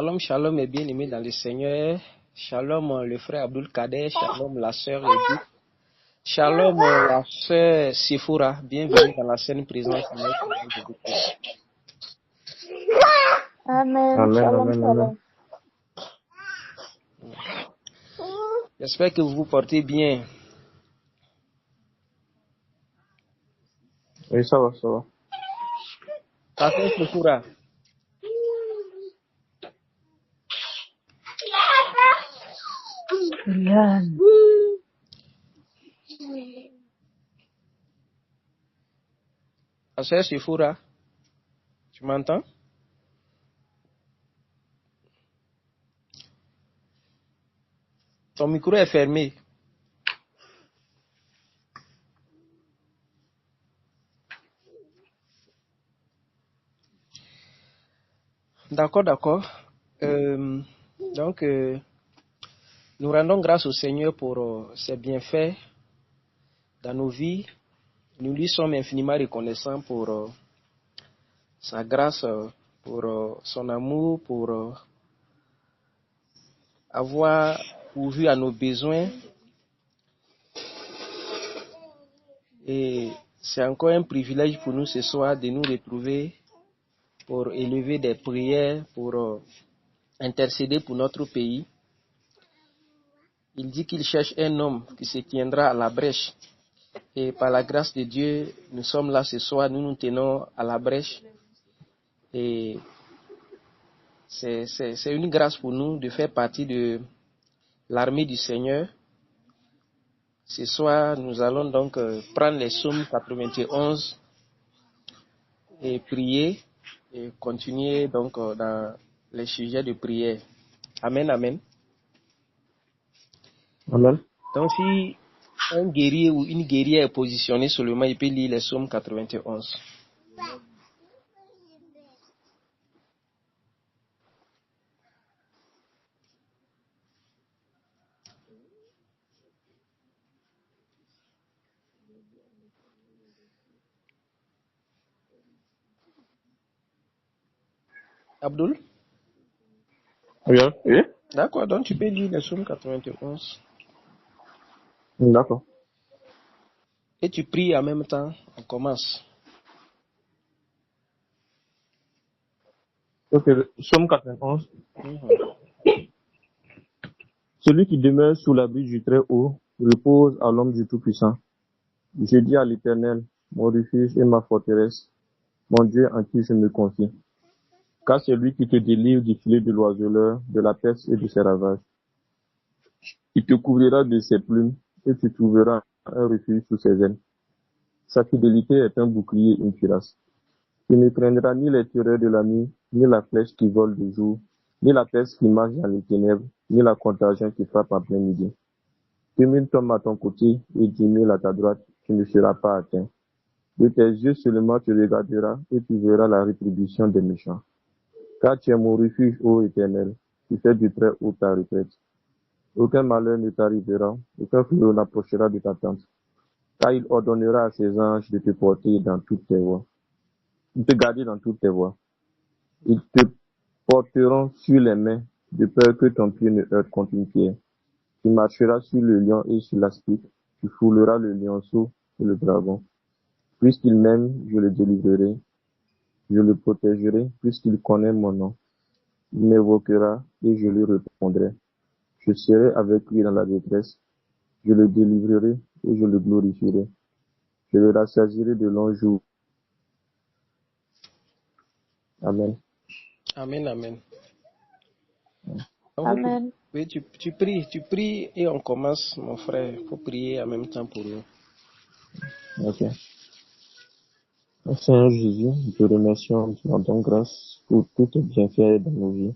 Shalom, shalom et bien-aimé dans le Seigneur. Shalom, le frère Abdul Kader. Shalom, la sœur Edith. Shalom, la sœur Sifura. Bienvenue dans la saine présence de notre Seigneur Jésus-Christ. Amen. Amen, Shalom, amen, shalom. J'espère que vous vous portez bien. Oui, ça va, ça va. La sœur Sifura. Yann. La sœur Sifura. Tu m'entends? Ton micro est fermé. D'accord. Donc, nous rendons grâce au Seigneur pour ses bienfaits dans nos vies. Nous lui sommes infiniment reconnaissants pour sa grâce, pour son amour, pour avoir pourvu à nos besoins. Et c'est encore un privilège pour nous ce soir de nous retrouver pour élever des prières, pour intercéder pour notre pays. Il dit qu'il cherche un homme qui se tiendra à la brèche. Et par la grâce de Dieu, nous sommes là ce soir, nous nous tenons à la brèche. Et c'est une grâce pour nous de faire partie de l'armée du Seigneur. Ce soir, nous allons donc prendre les psaumes 91 et prier et continuer donc dans les sujets de prière. Amen, amen. Amen. Donc si un guerrier ou une guerrière est positionné seulement, il peut lire les psaumes 91. Abdul? Bien, oui. D'accord, donc tu peux lire les psaumes 91. D'accord. Et tu pries en même temps, on commence. Ok, Psaume 91. Mhm. Celui qui demeure sous l'abri du Très-Haut repose à l'ombre du Tout-Puissant. Je dis à l'Éternel, mon refuge et ma forteresse, mon Dieu en qui je me confie. Car c'est lui qui te délivre du filet de l'oiseleur, de la peste et de ses ravages. Il te couvrira de ses plumes et tu trouveras un refuge sous ses ailes. Sa fidélité est un bouclier et une cuirasse. Tu ne craindras ni les terreurs de la nuit, ni la flèche qui vole de jour, ni la peste qui marche dans les ténèbres, ni la contagion qui frappe en plein midi. 2000 tombent à ton côté et 10 000 à ta droite, tu ne seras pas atteint. De tes yeux seulement tu regarderas et tu verras la rétribution des méchants. Car tu es mon refuge, ô Éternel, tu fais du très haut ta retraite. Aucun malheur ne t'arrivera, aucun fléau n'approchera de ta tente. Car il ordonnera à ses anges de te porter dans toutes tes voies, de te garder dans toutes tes voies. Ils te porteront sur les mains, de peur que ton pied ne heurte contre une pierre. Tu marcheras sur le lion et sur l'aspic, tu fouleras le lionceau et le dragon. Puisqu'il m'aime, je le délivrerai, je le protégerai, puisqu'il connaît mon nom. Il m'évoquera et je lui répondrai. Je serai avec lui dans la détresse, je le délivrerai et je le glorifierai. Je le rassasierai de longs jours. Amen. Amen, amen. Donc, Amen. oui, tu pries et on commence, mon frère. Il faut prier en même temps pour nous. Ok. Seigneur Jésus, nous te remercions, nous te rendons grâce pour tous tes bienfaits dans nos vies.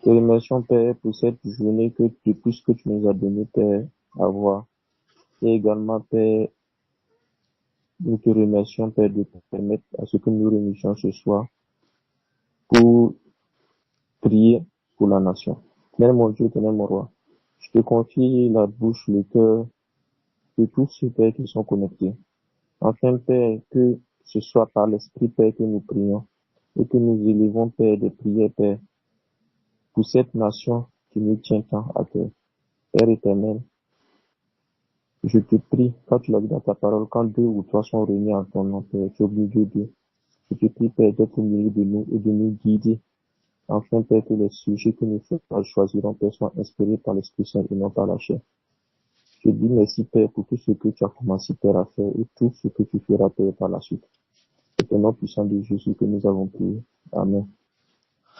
Nous te remercions, Père, pour cette journée de tout ce que tu nous as donné, Père, à voir. Et également, Père, nous te remercions, Père, de te permettre à ce que nous réunissions ce soir pour prier pour la nation. Père, mon Dieu, Père, mon roi, je te confie la bouche, le cœur de tous ceux, Père, qui sont connectés. Enfin, Père, que ce soit par l'Esprit, Père, que nous prions et que nous élevons, Père, des prières, Père, pour cette nation qui me tient tant à cœur. Père éternel, je te prie, quand tu l'as dit dans ta parole, quand 2 ou 3 sont réunis en ton nom, Père, tu es au milieu d'eux. Je te prie, Père, d'être au milieu de nous et de nous guider. Enfin, Père, que les sujets que nous choisirons, Père, soient inspirés par l'Esprit Saint et non par la chair. Je dis merci, Père, pour tout ce que tu as commencé, Père, à faire et tout ce que tu feras, Père, par la suite. C'est au nom puissant de Jésus que nous avons prié. Amen.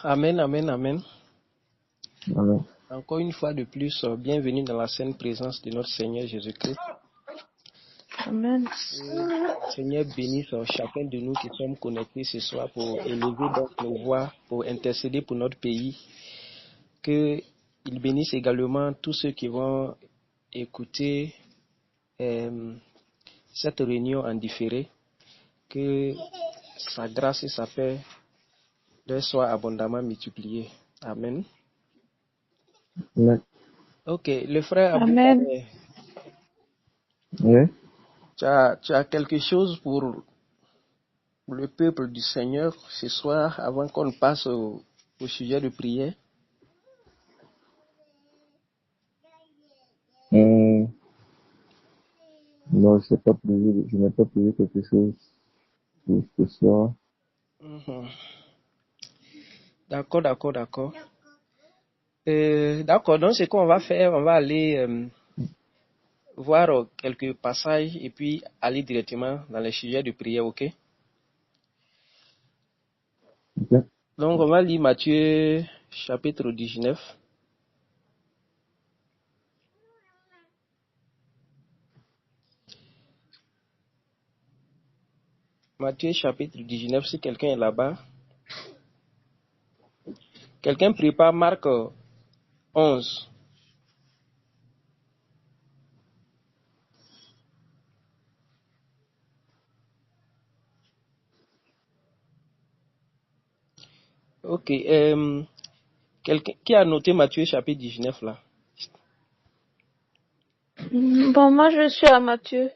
Amen, amen, amen. Amen. Encore une fois de plus, bienvenue dans la sainte présence de notre Seigneur Jésus-Christ. Amen. Le Seigneur bénisse chacun de nous qui sommes connectés ce soir pour élever donc nos voix, pour intercéder pour notre pays. Qu'il bénisse également tous ceux qui vont écouter cette réunion en différé. Que sa grâce et sa paix leur soient abondamment multipliées. Amen. Amen. Ok, le frère Abou, Amen. Oui. tu as quelque chose pour le peuple du Seigneur ce soir avant qu'on passe au sujet de prière? Non, je n'ai pas prévu quelque chose de spécial. Mhm. D'accord. D'accord, donc ce qu'on va faire, on va aller voir quelques passages et puis aller directement dans les sujets de prière, ok? Ok. Donc on va lire Matthieu chapitre 19. Matthieu chapitre 19, si quelqu'un est là-bas. Quelqu'un prépare Marc 11. Ok, quelqu'un qui a noté Matthieu chapitre 19 là? Bon, moi, je suis à Matthieu,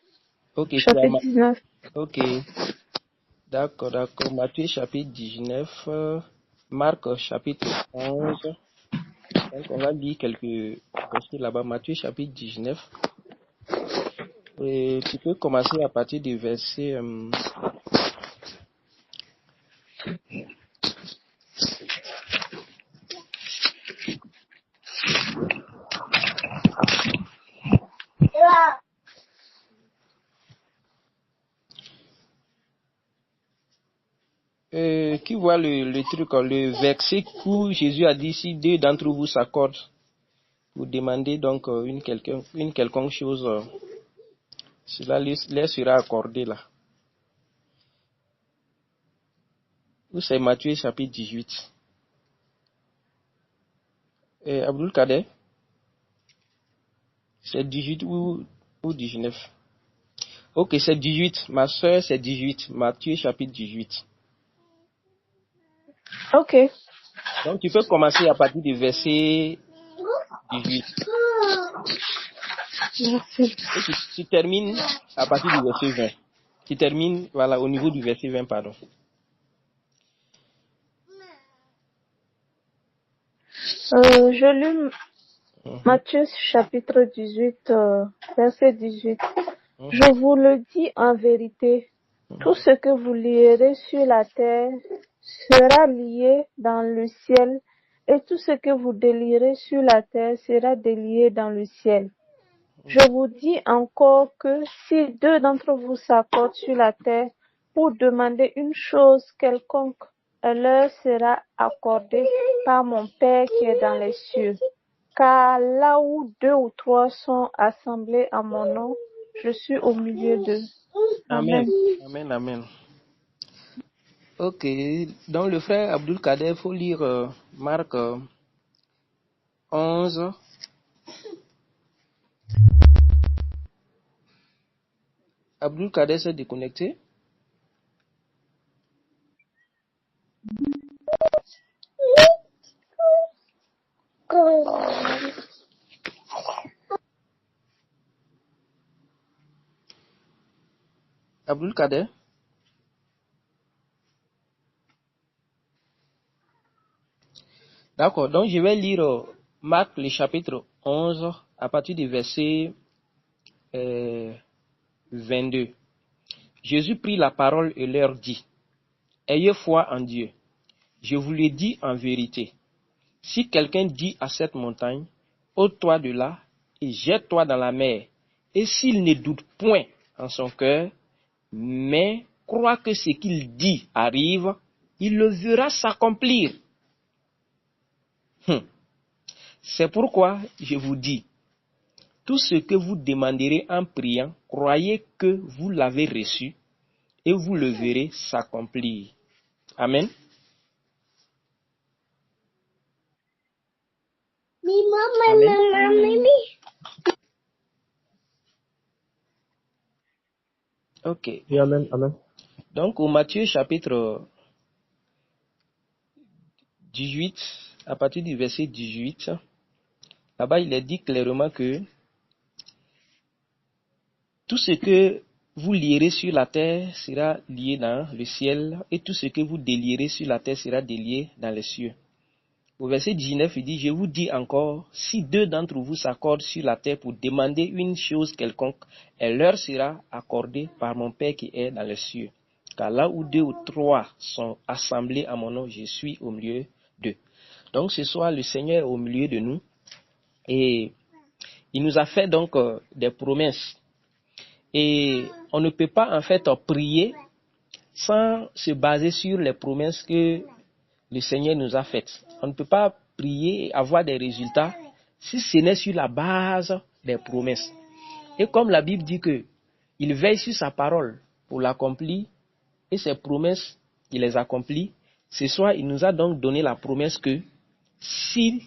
Ok, chapitre 19. Ok, d'accord. Matthieu chapitre 19, Marc chapitre 11. Donc on va lire quelques versets là-bas. Matthieu chapitre 19. Et tu peux commencer à partir du verset. Qui voit le truc, le verset où Jésus a dit si 2 d'entre vous s'accordent pour demander donc une quelconque chose, cela leur sera accordé là. Ou c'est Matthieu chapitre 18. Abdul Kader, c'est 18 ou 19? Ok, c'est 18. Ma soeur, c'est 18. Matthieu chapitre 18. Ok. Donc tu peux commencer à partir du verset 18. Merci. Et tu termines à partir du verset 20. Tu termines, voilà, au niveau du verset 20, pardon. Je lis Mhm, Matthieu, chapitre 18, verset 18. mhm, Je vous le dis en vérité, tout ce que vous lierez sur la terre sera lié dans le ciel, et tout ce que vous délierez sur la terre sera délié dans le ciel. Je vous dis encore que si 2 d'entre vous s'accordent sur la terre pour demander une chose quelconque, elle leur sera accordée par mon Père qui est dans les cieux. Car là où 2 ou 3 sont assemblés en mon nom, je suis au milieu d'eux. Amen. Amen. Amen. Ok, donc le frère Abdul Kader, il faut lire Marc 11. Abdul Kader s'est déconnecté. Abdul Kader. D'accord, donc je vais lire Marc le chapitre 11 à partir du verset 22. Jésus prit la parole et leur dit, « Ayez foi en Dieu. Je vous le dis en vérité. Si quelqu'un dit à cette montagne, « ôte-toi de là et jette-toi dans la mer », et s'il ne doute point en son cœur, mais croit que ce qu'il dit arrive, il le verra s'accomplir. C'est pourquoi je vous dis, tout ce que vous demanderez en priant, croyez que vous l'avez reçu et vous le verrez s'accomplir. Amen. Amen. Ok. Et amen, amen. Donc, au Matthieu chapitre 18, à partir du verset 18, là-bas, il est dit clairement que tout ce que vous lierez sur la terre sera lié dans le ciel, et tout ce que vous délierez sur la terre sera délié dans les cieux. Au verset 19, il dit, « Je vous dis encore, si deux d'entre vous s'accordent sur la terre pour demander une chose quelconque, elle leur sera accordée par mon Père qui est dans les cieux. Car là où deux ou trois sont assemblés à mon nom, je suis au milieu d'eux. » Donc ce soir, le Seigneur est au milieu de nous, et il nous a fait donc des promesses. Et on ne peut pas en fait prier sans se baser sur les promesses que le Seigneur nous a faites. On ne peut pas prier et avoir des résultats si ce n'est sur la base des promesses. Et comme la Bible dit que il veille sur sa parole pour l'accomplir, et ses promesses, il les accomplit, ce soir, il nous a donc donné la promesse que si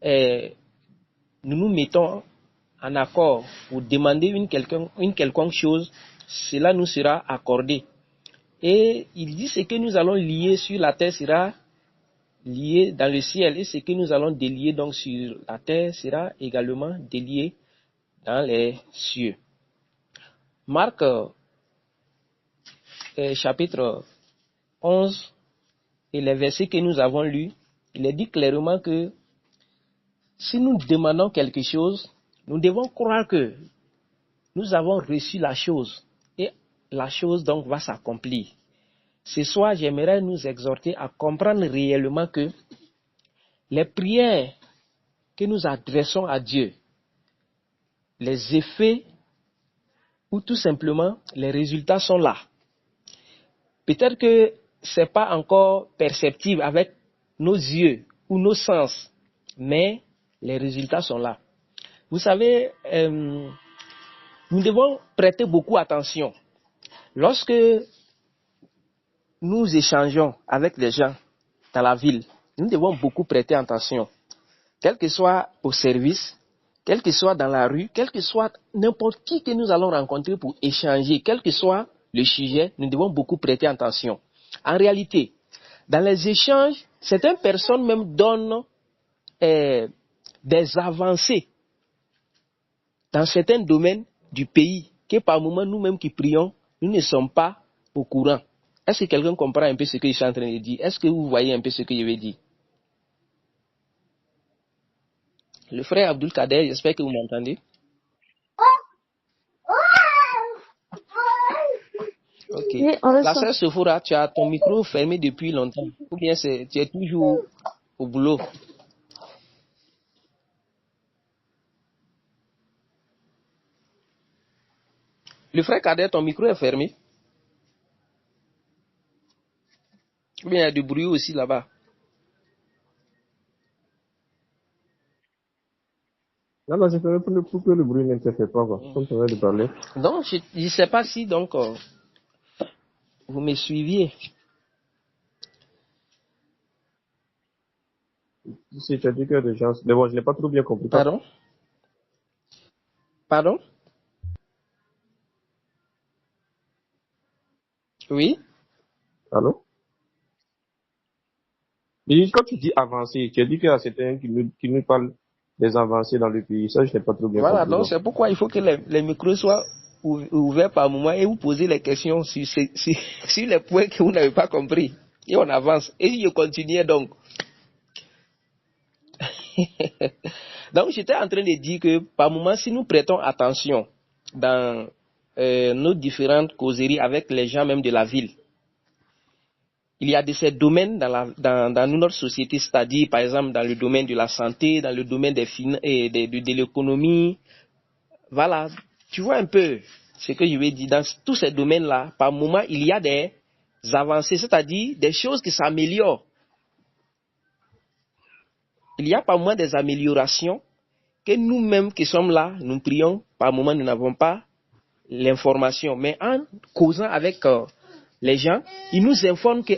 nous nous mettons en accord pour demander une quelconque chose, cela nous sera accordé. Et il dit ce que nous allons lier sur la terre sera lié dans le ciel, et ce que nous allons délier donc sur la terre sera également délié dans les cieux. Marc chapitre 11 et les versets que nous avons lus, il est dit clairement que si nous demandons quelque chose, nous devons croire que nous avons reçu la chose et la chose donc va s'accomplir. Ce soir, j'aimerais nous exhorter à comprendre réellement que les prières que nous adressons à Dieu, les effets ou tout simplement les résultats sont là. Peut-être que ce n'est pas encore perceptible avec nos yeux ou nos sens, mais les résultats sont là. Vous savez, nous devons prêter beaucoup attention. Lorsque nous échangeons avec les gens dans la ville, nous devons beaucoup prêter attention. Quel que soit au service, quel que soit dans la rue, quel que soit n'importe qui que nous allons rencontrer pour échanger, quel que soit le sujet, nous devons beaucoup prêter attention. En réalité, dans les échanges, certaines personnes même donnent des avancées dans certains domaines du pays que par moment nous-mêmes qui prions, nous ne sommes pas au courant. Est-ce que quelqu'un comprend un peu ce que je suis en train de dire? Est-ce que vous voyez un peu ce que je veux dire? Le frère Abdul Kader, j'espère que vous m'entendez. Ok. Oui, La sœur Sephora, tu as ton micro fermé depuis longtemps. Ou bien tu es toujours au boulot. Le frère Kader, ton micro est fermé. Ou bien il y a du bruit aussi là-bas. Non, j'ai fait pour que le bruit n'interfère pas, quoi. Comme tu viens de parler. Donc, je ne sais pas si donc vous me suiviez. Si tu as dit que des gens... Mais bon, je n'ai pas trop bien compris. Pardon? Pardon? Oui? Allô? Et quand tu dis avancé, tu as dit qu'il y a certains qui nous parlent des avancées dans le pays. Ça, je n'ai pas trop bien compris. Voilà, donc c'est pourquoi il faut que les micros soient ouverts par moment et vous posez les questions sur les points que vous n'avez pas compris. Et on avance. Et je continuais donc. Donc, j'étais en train de dire que par moment, si nous prêtons attention dans nos différentes causeries avec les gens même de la ville, il y a de ces domaines dans notre société, c'est-à-dire par exemple dans le domaine de la santé, dans le domaine de l'économie. Voilà, tu vois un peu ce que je veux dire. Dans tous ces domaines-là, par moment, il y a des avancées, c'est-à-dire des choses qui s'améliorent. Il y a par moment des améliorations que nous-mêmes qui sommes là, nous prions, par moment nous n'avons pas l'information. Mais en causant avec les gens, ils nous informent que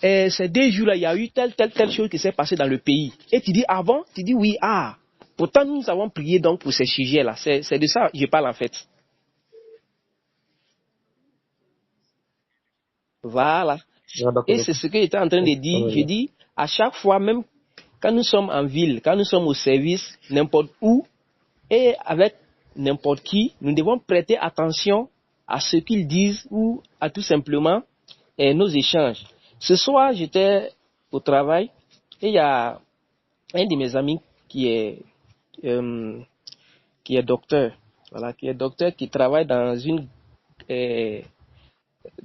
ces 2 jours-là, il y a eu telle chose qui s'est passée dans le pays. Et tu dis, ah bon? Tu dis oui, pourtant nous avons prié donc pour ces sujets-là. C'est de ça que je parle en fait. Voilà. Et c'est ce que j'étais en train de dire. Je dis, à chaque fois, même quand nous sommes en ville, quand nous sommes au service, n'importe où, et avec n'importe qui, nous devons prêter attention à ce qu'ils disent ou à tout simplement nos échanges. Ce soir, j'étais au travail et il y a un de mes amis qui est docteur, voilà, qui travaille dans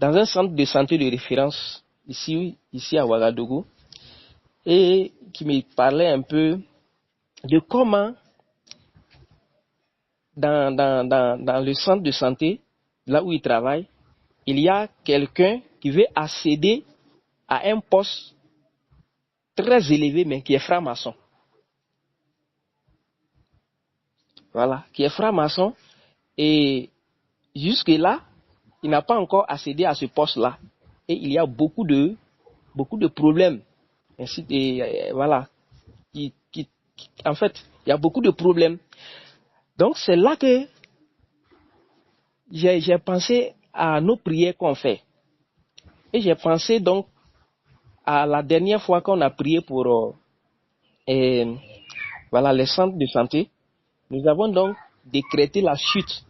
un centre de santé de référence ici à Ouagadougou, et qui me parlait un peu de comment dans le centre de santé, là où il travaille, il y a quelqu'un qui veut accéder à un poste très élevé, mais qui est franc-maçon. Voilà, qui est franc-maçon, et jusque-là, il n'a pas encore accédé à ce poste-là. Et il y a beaucoup de problèmes. Ainsi, voilà. En fait, il y a beaucoup de problèmes. Donc, c'est là que j'ai pensé à nos prières qu'on fait. Et j'ai pensé donc à la dernière fois qu'on a prié pour les centres de santé. Nous avons donc décrété la chute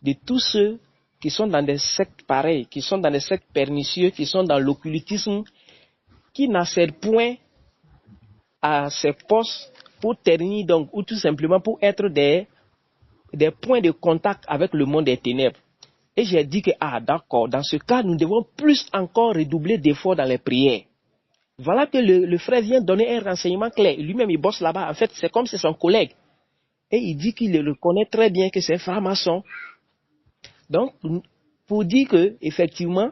de tous ceux qui sont dans des sectes pareils, qui sont dans des sectes pernicieux, qui sont dans l'occultisme, qui n'accèdent point à ces postes pour ternir donc, ou tout simplement pour être des points de contact avec le monde des ténèbres. Et j'ai dit que, d'accord, dans ce cas, nous devons plus encore redoubler d'efforts dans les prières. Voilà que le frère vient donner un renseignement clair. Lui-même, il bosse là-bas. En fait, c'est comme c'est son collègue. Et il dit qu'il le reconnaît très bien, que c'est franc-maçon. Donc, pour dire que, effectivement,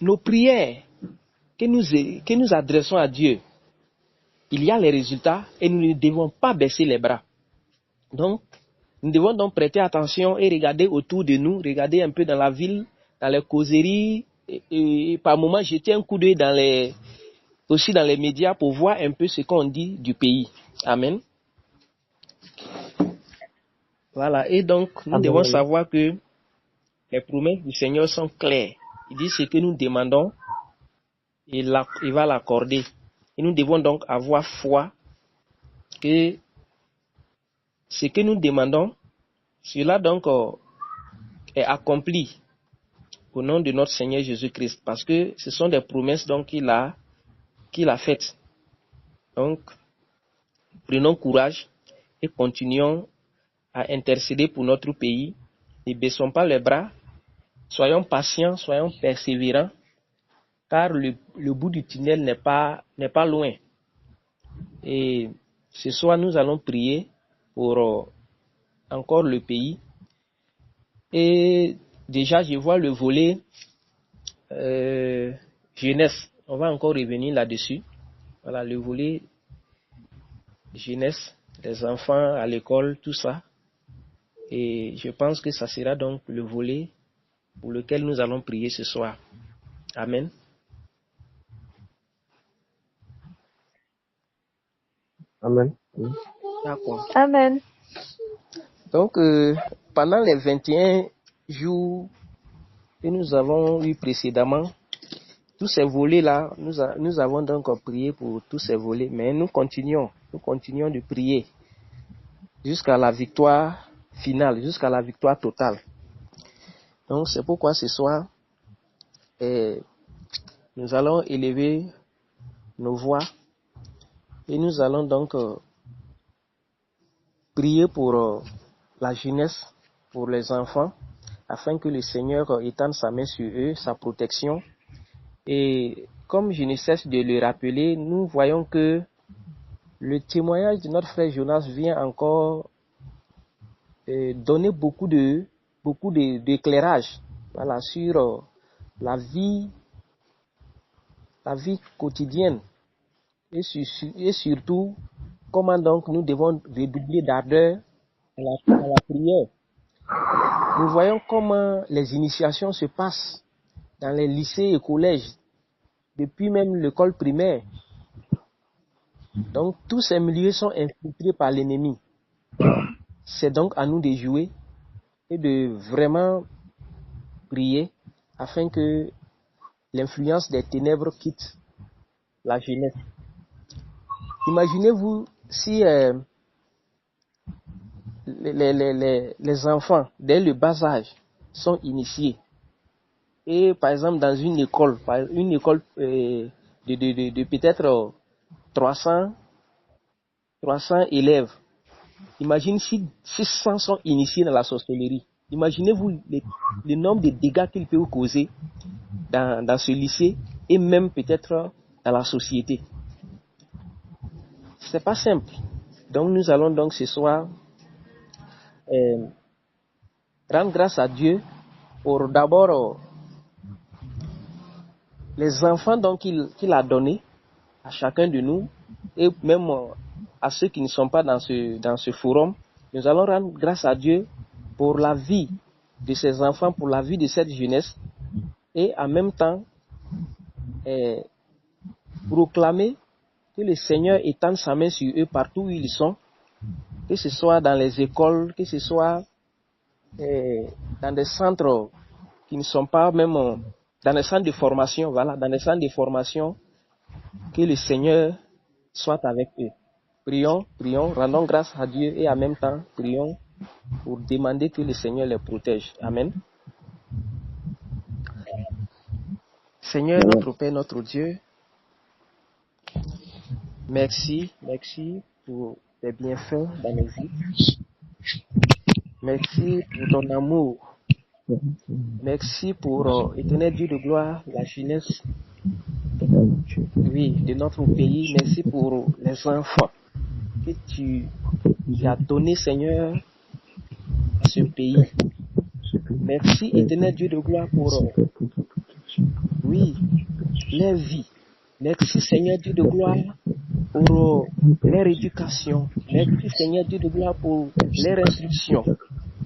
nos prières que nous adressons à Dieu, il y a les résultats et nous ne devons pas baisser les bras. Donc, nous devons donc prêter attention et regarder autour de nous, regarder un peu dans la ville, dans les causeries, et par moments jeter un coup d'œil aussi dans les médias pour voir un peu ce qu'on dit du pays. Amen. Voilà, et donc nous devons savoir que les promesses du Seigneur sont claires. Il dit ce que nous demandons, il va l'accorder. Et nous devons donc avoir foi que ce que nous demandons, cela donc est accompli au nom de notre Seigneur Jésus-Christ, parce que ce sont des promesses donc qu'il a faites. Donc, prenons courage et continuons à intercéder pour notre pays. Ne baissons pas les bras, soyons patients, soyons persévérants, car le bout du tunnel n'est pas loin. Et ce soir, nous allons prier pour encore le pays. Et déjà, je vois le volet jeunesse. On va encore revenir là-dessus. Voilà, le volet jeunesse, les enfants à l'école, tout ça. Et je pense que ça sera donc le volet pour lequel nous allons prier ce soir. Amen. Amen. D'accord. Amen. Donc, pendant les 21 jours que nous avons eu précédemment, tous ces volets-là, nous avons donc prié pour tous ces volets, mais nous continuons de prier jusqu'à la victoire finale, jusqu'à la victoire totale. Donc, c'est pourquoi ce soir, nous allons élever nos voix Et nous allons donc prier pour la jeunesse, pour les enfants, afin que le Seigneur étende sa main sur eux, sa protection. Et comme je ne cesse de le rappeler, nous voyons que le témoignage de notre frère Jonas vient encore donner beaucoup d'éclairage, voilà, sur la vie quotidienne et surtout comment donc nous devons redoubler d'ardeur à la prière. Nous voyons comment les initiations se passent dans les lycées et collèges, depuis même l'école primaire. Donc tous ces milieux sont infiltrés par l'ennemi. C'est donc à nous de jouer et de vraiment prier afin que l'influence des ténèbres quitte la jeunesse. Imaginez-vous si les enfants, dès le bas âge, sont initiés. Et par exemple, dans une école de peut-être 300 élèves, imagine si 600 sont initiés dans la sorcellerie. Imaginez-vous le nombre de dégâts qu'il peut causer dans ce lycée et même peut-être dans la société. C'est pas simple. Donc nous allons donc ce soir rendre grâce à Dieu pour d'abord les enfants donc qu'il a donnés à chacun de nous et même à ceux qui ne sont pas dans ce forum. Nous allons rendre grâce à Dieu pour la vie de ces enfants, pour la vie de cette jeunesse et en même temps proclamer que le Seigneur étende sa main sur eux partout où ils sont, que ce soit dans les écoles, que ce soit dans des centres qui ne sont pas même dans des centres de formation, voilà, dans des centres de formation, que le Seigneur soit avec eux. Prions, rendons grâce à Dieu et en même temps, prions pour demander que le Seigneur les protège. Amen. Seigneur, notre Père, notre Dieu, merci pour tes bienfaits dans nos vies. Merci pour ton amour. Merci pour, éternel Dieu de gloire, la jeunesse, oui, de notre pays. Merci pour les enfants que tu as donnés, Seigneur, à ce pays. Merci, éternel Dieu de gloire, pour, oui, leur vie. Merci, Seigneur Dieu de gloire, pour leur éducation. Merci, Seigneur Dieu de gloire, pour leur instruction.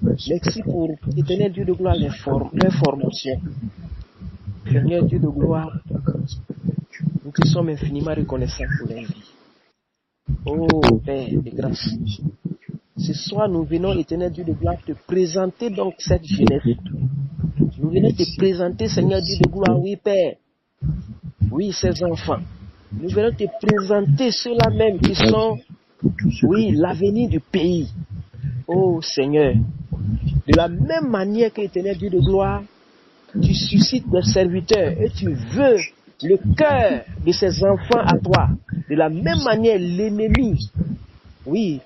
Merci pour, éternel Dieu de gloire, leur formation. Seigneur Dieu de gloire, nous te sommes infiniment reconnaissants pour leur vie. Oh Père de grâce, ce soir nous venons, éternel Dieu de gloire, te présenter donc cette jeunesse. Nous venons te présenter, Seigneur Dieu de gloire, oui Père, oui ces enfants. Nous venons te présenter ceux-là même qui sont, oui, l'avenir du pays. Oh Seigneur, de la même manière que l'éternel Dieu de gloire, tu suscites des serviteurs et tu veux le cœur de ces enfants à toi. De la même manière, l'ennemi, oui,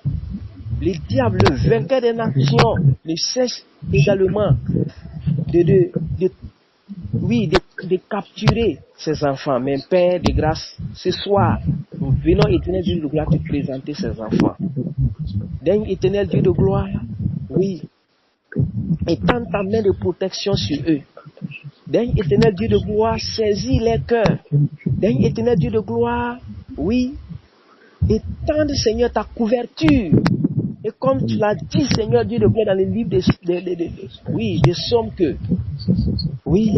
le diable, le vainqueur des nations, ne cesse également de capturer ces enfants. Mais Père de grâce, ce soir, nous venons, éternel Dieu de gloire, te présenter ces enfants. Daigne, éternel Dieu de gloire, oui, étends ta main de protection sur eux. Daigne, éternel Dieu de gloire, saisis les cœurs. Daigne, éternel Dieu de gloire, oui, étends, Seigneur, ta couverture. Et comme tu l'as dit, Seigneur Dieu de gloire, dans le livre des Psaumes, que, oui,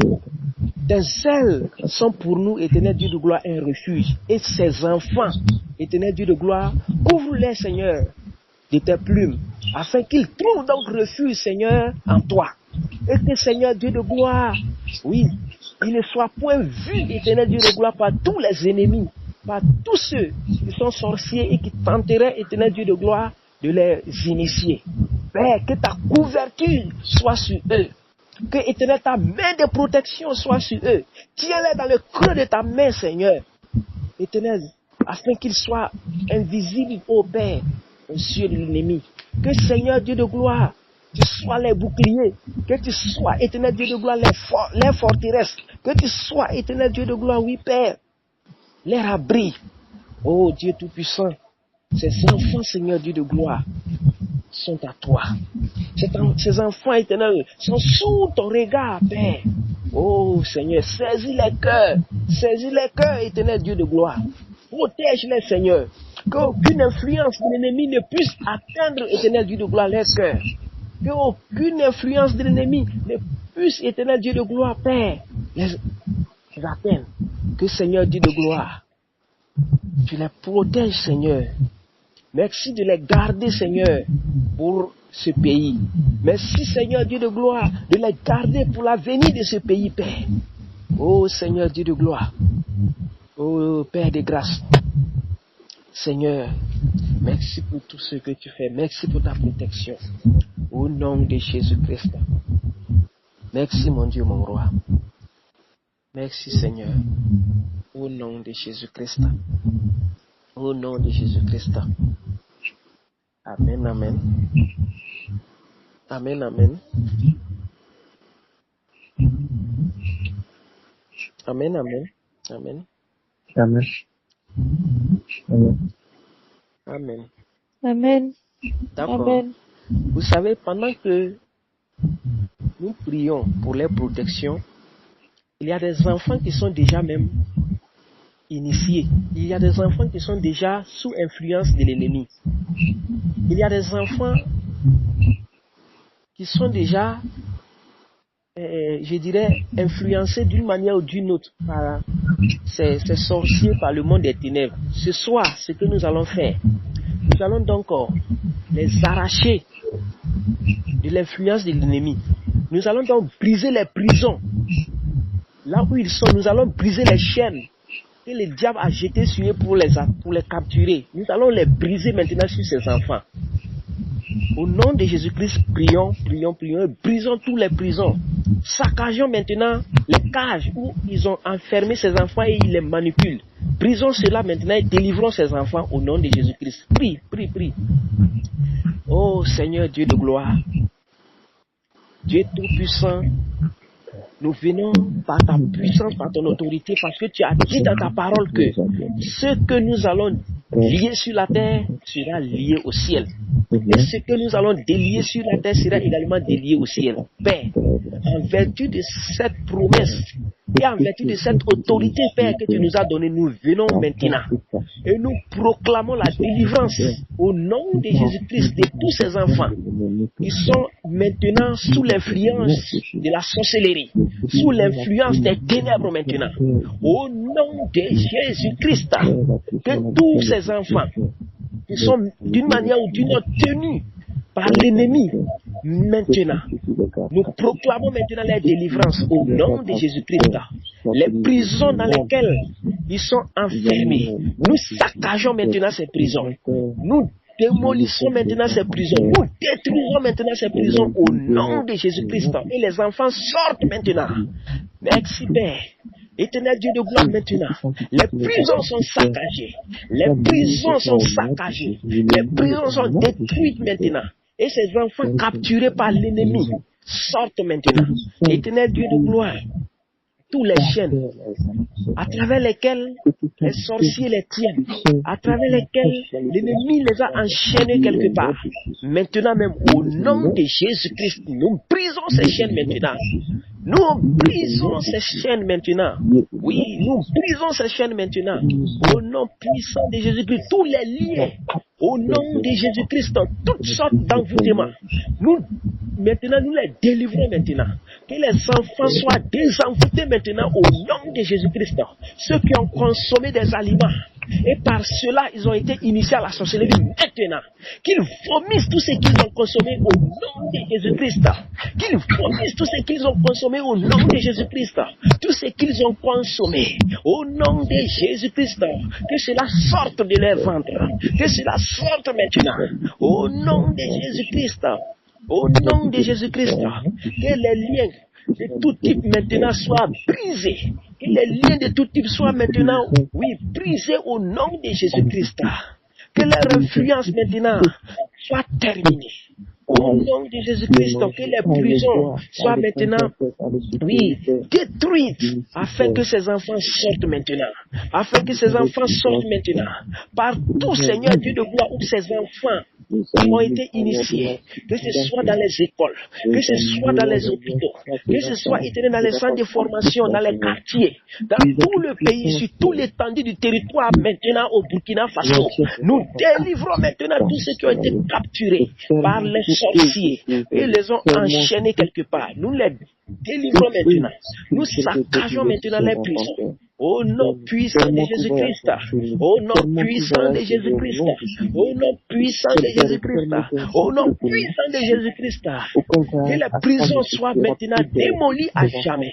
tes ailes sont pour nous, éternel Dieu de gloire, un refuge. Et ces enfants, éternel Dieu de gloire, couvre-les, Seigneur, de tes plumes, afin qu'ils trouvent donc refuge, Seigneur, en toi. Et que, Seigneur Dieu de gloire, oui, il ne soit point vu, éternel Dieu de gloire, par tous les ennemis, par tous ceux qui sont sorciers et qui tenteraient, éternel Dieu de gloire, de les initier. Père, que ta couverture soit sur eux. Que, éternel, ta main de protection soit sur eux. Tiens-les dans le creux de ta main, Seigneur. Éternel, afin qu'ils soient invisibles, ô Père, aux yeux de l'ennemi. Que Seigneur Dieu de gloire, tu sois les boucliers, que tu sois, éternel Dieu de gloire, les forteresses, que tu sois, éternel Dieu de gloire, oui Père, les abris. Oh Dieu Tout-Puissant, ces enfants, Seigneur Dieu de gloire, sont à toi. Ces enfants éternels sont sous ton regard, Père. Oh Seigneur, saisis les cœurs, éternel Dieu de gloire. Protège-les, Seigneur. Qu'aucune influence de l'ennemi ne puisse atteindre, éternel Dieu de gloire, les cœurs. Qu'aucune influence de l'ennemi ne puisse, éternel Dieu de gloire, Père, les atteindre. Que Seigneur Dieu de gloire, tu les protèges, Seigneur. Merci de les garder, Seigneur, pour ce pays. Merci, Seigneur Dieu de gloire, de les garder pour l'avenir de ce pays, Père. Oh Seigneur Dieu de gloire. Oh Père de grâce. Seigneur, merci pour tout ce que tu fais. Merci pour ta protection. Au nom de Jésus-Christ. Merci mon Dieu, mon roi. Merci Seigneur. Au nom de Jésus-Christ. Au nom de Jésus-Christ. Amen, amen. Amen, amen. Amen, amen. Amen. Amen. Amen. Amen. Amen. D'accord. Amen. Vous savez, pendant que nous prions pour les protections, il y a des enfants qui sont déjà même initiés. Il y a des enfants qui sont déjà sous influence de l'ennemi. Il y a des enfants qui sont déjà, je dirais, influencés d'une manière ou d'une autre par ces sorciers, par le monde des ténèbres. Ce soir, ce que nous allons faire, nous allons donc les arracher de l'influence de l'ennemi. Nous allons donc briser les prisons. Là où ils sont, nous allons briser les chaînes que le diable a jetées sur eux pour les capturer. Nous allons les briser maintenant sur ces enfants. Au nom de Jésus-Christ, prions, et brisons toutes les prisons. Saccageons maintenant les cages où ils ont enfermé ces enfants et ils les manipulent. Brisons cela maintenant et délivrons ces enfants au nom de Jésus-Christ. Prie. Oh Seigneur Dieu de gloire, Dieu Tout-Puissant, nous venons par ta puissance, par ton autorité, parce que tu as dit dans ta parole que ce que nous allons lier sur la terre sera lié au ciel. Et ce que nous allons délier sur la terre sera également délié au ciel. Père, en vertu de cette promesse et en vertu de cette autorité, Père, que tu nous as donnée, nous venons maintenant et nous proclamons la délivrance au nom de Jésus-Christ de tous ces enfants qui sont maintenant sous l'influence de la sorcellerie, sous l'influence des ténèbres maintenant. Au nom de Jésus-Christ, que tous ces enfants qui sont d'une manière ou d'une autre tenus par l'ennemi, maintenant, nous proclamons maintenant la délivrance au nom de Jésus-Christ. Les prisons dans lesquelles ils sont enfermés, nous saccageons maintenant ces prisons. Nous démolissons maintenant ces prisons. Nous détruisons maintenant ces prisons au nom de Jésus-Christ. Et les enfants sortent maintenant. Merci Père. Éternel Dieu de gloire maintenant. Les prisons sont saccagées. Les prisons sont saccagées. Les prisons sont détruites maintenant. Et ces enfants capturés par l'ennemi sortent maintenant. Éternel Dieu de gloire, tous les chaînes à travers lesquelles les sorciers les tiennent, à travers lesquelles l'ennemi les a enchaînés quelque part. Maintenant même, au nom de Jésus-Christ, nous brisons ces chaînes maintenant. Nous brisons ces chaînes maintenant. Oui, nous brisons ces chaînes maintenant. Au nom puissant de Jésus-Christ, tous les liens, au nom de Jésus-Christ, toutes sortes d'envoûtements. Nous les délivrons maintenant. Que les enfants soient désenvoûtés maintenant au nom de Jésus-Christ. Ceux qui ont consommé des aliments et par cela ils ont été initiés à la sorcellerie maintenant. Qu'ils vomissent tout ce qu'ils ont consommé au nom de Jésus-Christ. Qu'ils vomissent tout ce qu'ils ont consommé au nom de Jésus-Christ. Tout ce qu'ils ont consommé au nom de Jésus-Christ. Que cela sorte de leur ventre. Que cela sorte maintenant au nom de Jésus-Christ. Au nom de Jésus-Christ, que les liens de tout type maintenant soient brisés. Que les liens de tout type soient maintenant, oui, brisés au nom de Jésus-Christ. Que leur influence maintenant soit terminée. Au nom de Jésus-Christ, que les prisons soient maintenant, oui, détruites, afin que ces enfants sortent maintenant. Afin que ces enfants sortent maintenant. Partout, Seigneur Dieu de gloire, où ces enfants ont été initiés, que ce soit dans les écoles, que ce soit dans les hôpitaux, que ce soit éternel dans les centres de formation, dans les quartiers, dans tout le pays, sur tout l'étendue du territoire maintenant au Burkina Faso. Nous délivrons maintenant tous ceux qui ont été capturés par les sorciers et les ont enchaînés quelque part. Nous les délivrons maintenant. Nous saccageons maintenant les prisons. Au nom puissant de Jésus-Christ, au nom puissant de Jésus-Christ, au nom puissant de Jésus-Christ, au nom puissant de Jésus-Christ, que les prisons soient maintenant démolies à jamais.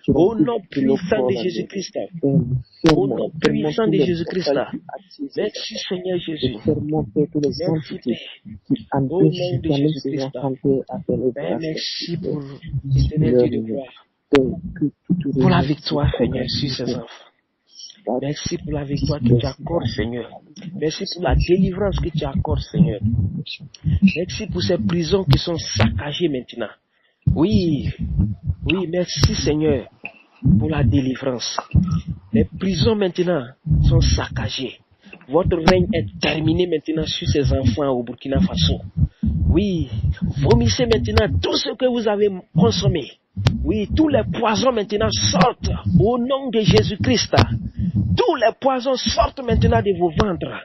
Au nom puissant de Jésus-Christ, au nom puissant de Jésus-Christ. Merci Seigneur Jésus. Merci Père. Au nom de Jésus-Christ. Merci pour l'éternel Dieu de gloire. Pour la victoire, Seigneur, sur ces enfants. Merci pour la victoire que tu accordes, Seigneur. Merci pour la délivrance que tu accordes, Seigneur. Merci pour ces prisons qui sont saccagées maintenant. Oui, merci, Seigneur, pour la délivrance. Les prisons maintenant sont saccagées. Votre règne est terminé maintenant sur ces enfants au Burkina Faso. Oui, vomissez maintenant tout ce que vous avez consommé. Oui, tous les poisons maintenant sortent au nom de Jésus-Christ. Tous les poisons sortent maintenant de vos ventres.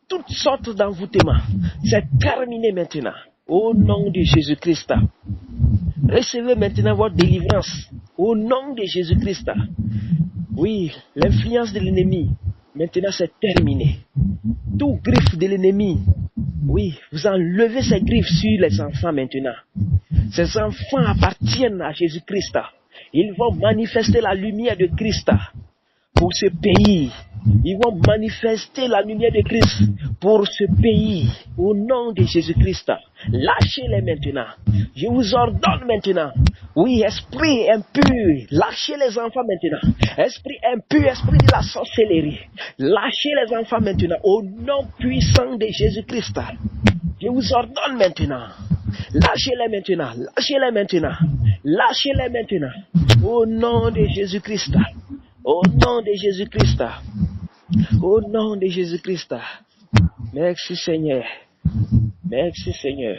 Toutes sortes d'envoûtements. C'est terminé maintenant. Au nom de Jésus-Christ. Recevez maintenant votre délivrance. Au nom de Jésus-Christ. Oui, l'influence de l'ennemi. Maintenant c'est terminé. Tout griffe de l'ennemi. Oui, vous enlevez ces griffes sur les enfants maintenant. Ces enfants appartiennent à Jésus-Christ. Ils vont manifester la lumière de Christ pour ce pays. Ils vont manifester la lumière de Christ pour ce pays. Au nom de Jésus-Christ. Lâchez-les maintenant. Je vous ordonne maintenant. Oui, esprit impur. Lâchez les enfants maintenant. Esprit impur, esprit de la sorcellerie. Lâchez les enfants maintenant. Au nom puissant de Jésus-Christ. Je vous ordonne maintenant. Lâchez-les maintenant. Lâchez-les maintenant. Lâchez-les maintenant. Au nom de Jésus-Christ. Au nom de Jésus-Christ. Au nom de Jésus-Christ. Merci Seigneur. Merci Seigneur.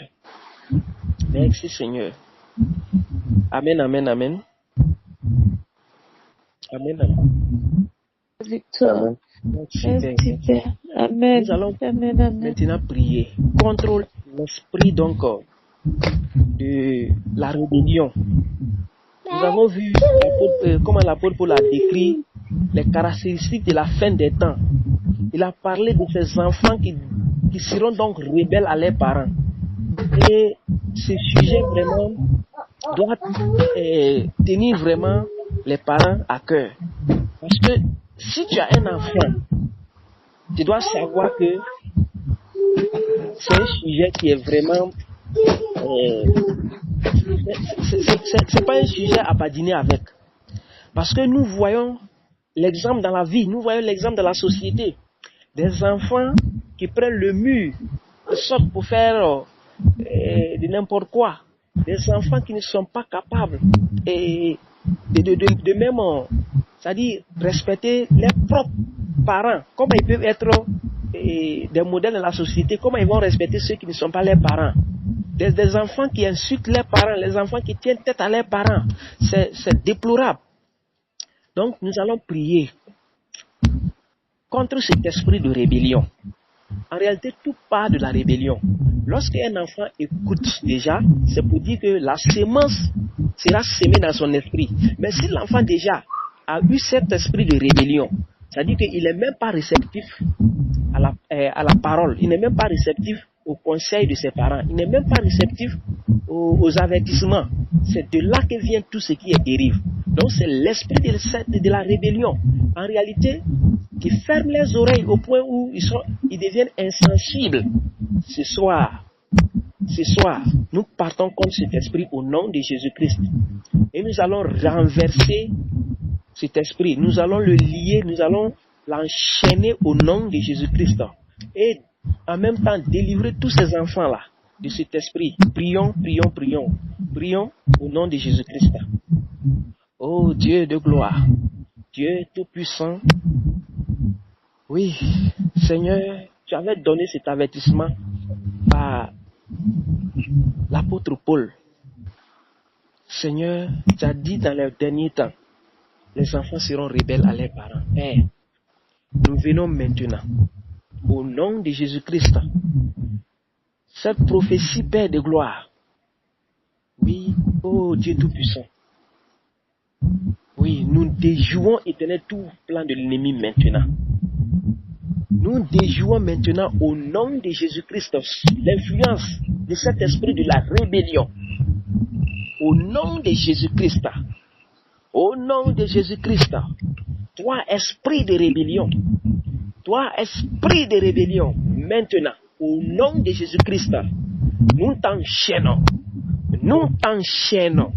Merci Seigneur. Amen, amen, amen. Amen, amen. Victoire. Merci Père. Amen. Nous allons Amen, amen. maintenant prier contre l'esprit donc de la rébellion. Nous avons vu comment l'apôtre Paul a décrit les caractéristiques de la fin des temps. Il a parlé de ces enfants qui seront donc rebelles à leurs parents. Et ce sujet vraiment doit tenir vraiment les parents à cœur. Parce que si tu as un enfant, tu dois savoir que c'est un sujet qui est vraiment... c'est pas un sujet à badiner avec. Parce que nous voyons l'exemple dans la vie, nous voyons l'exemple dans la société. Des enfants qui prennent le mur, qui sortent pour faire de n'importe quoi. Des enfants qui ne sont pas capables de même, c'est-à-dire respecter leurs propres parents. Comment ils peuvent être des modèles dans la société, comment ils vont respecter ceux qui ne sont pas leurs parents. Des enfants qui insultent leurs parents, les enfants qui tiennent tête à leurs parents. C'est déplorable. Donc nous allons prier contre cet esprit de rébellion. En réalité, tout part de la rébellion. Lorsqu'un enfant écoute déjà, c'est pour dire que la sémence sera sémée dans son esprit. Mais si l'enfant déjà a eu cet esprit de rébellion, c'est-à-dire qu'il n'est même pas réceptif à la parole, il n'est même pas réceptif au conseil de ses parents, il n'est même pas réceptif aux avertissements. C'est de là que vient tout ce qui est dérive. Donc c'est l'esprit de la rébellion, en réalité, qui ferme les oreilles au point où ils deviennent insensibles. Ce soir, ce soir, nous partons contre cet esprit au nom de Jésus-Christ. Et nous allons renverser cet esprit. Nous allons le lier, nous allons l'enchaîner au nom de Jésus-Christ. Et en même temps, délivrer tous ces enfants-là de cet esprit. Prions, prions, prions. Prions au nom de Jésus-Christ. Oh Dieu de gloire, Dieu tout-puissant. Oui, Seigneur, tu avais donné cet avertissement par l'apôtre Paul. Seigneur, tu as dit dans les derniers temps, les enfants seront rebelles à leurs parents. Père, nous venons maintenant, au nom de Jésus-Christ, cette prophétie, Père de gloire. Oui, oh Dieu Tout-Puissant. Oui, nous déjouons, Éternel, tout plan de l'ennemi maintenant. Nous déjouons maintenant au nom de Jésus-Christ l'influence de cet esprit de la rébellion. Au nom de Jésus-Christ. Au nom de Jésus-Christ. Toi, esprit de rébellion. Toi, esprit de rébellion. Maintenant, au nom de Jésus-Christ, nous t'enchaînons. Nous t'enchaînons.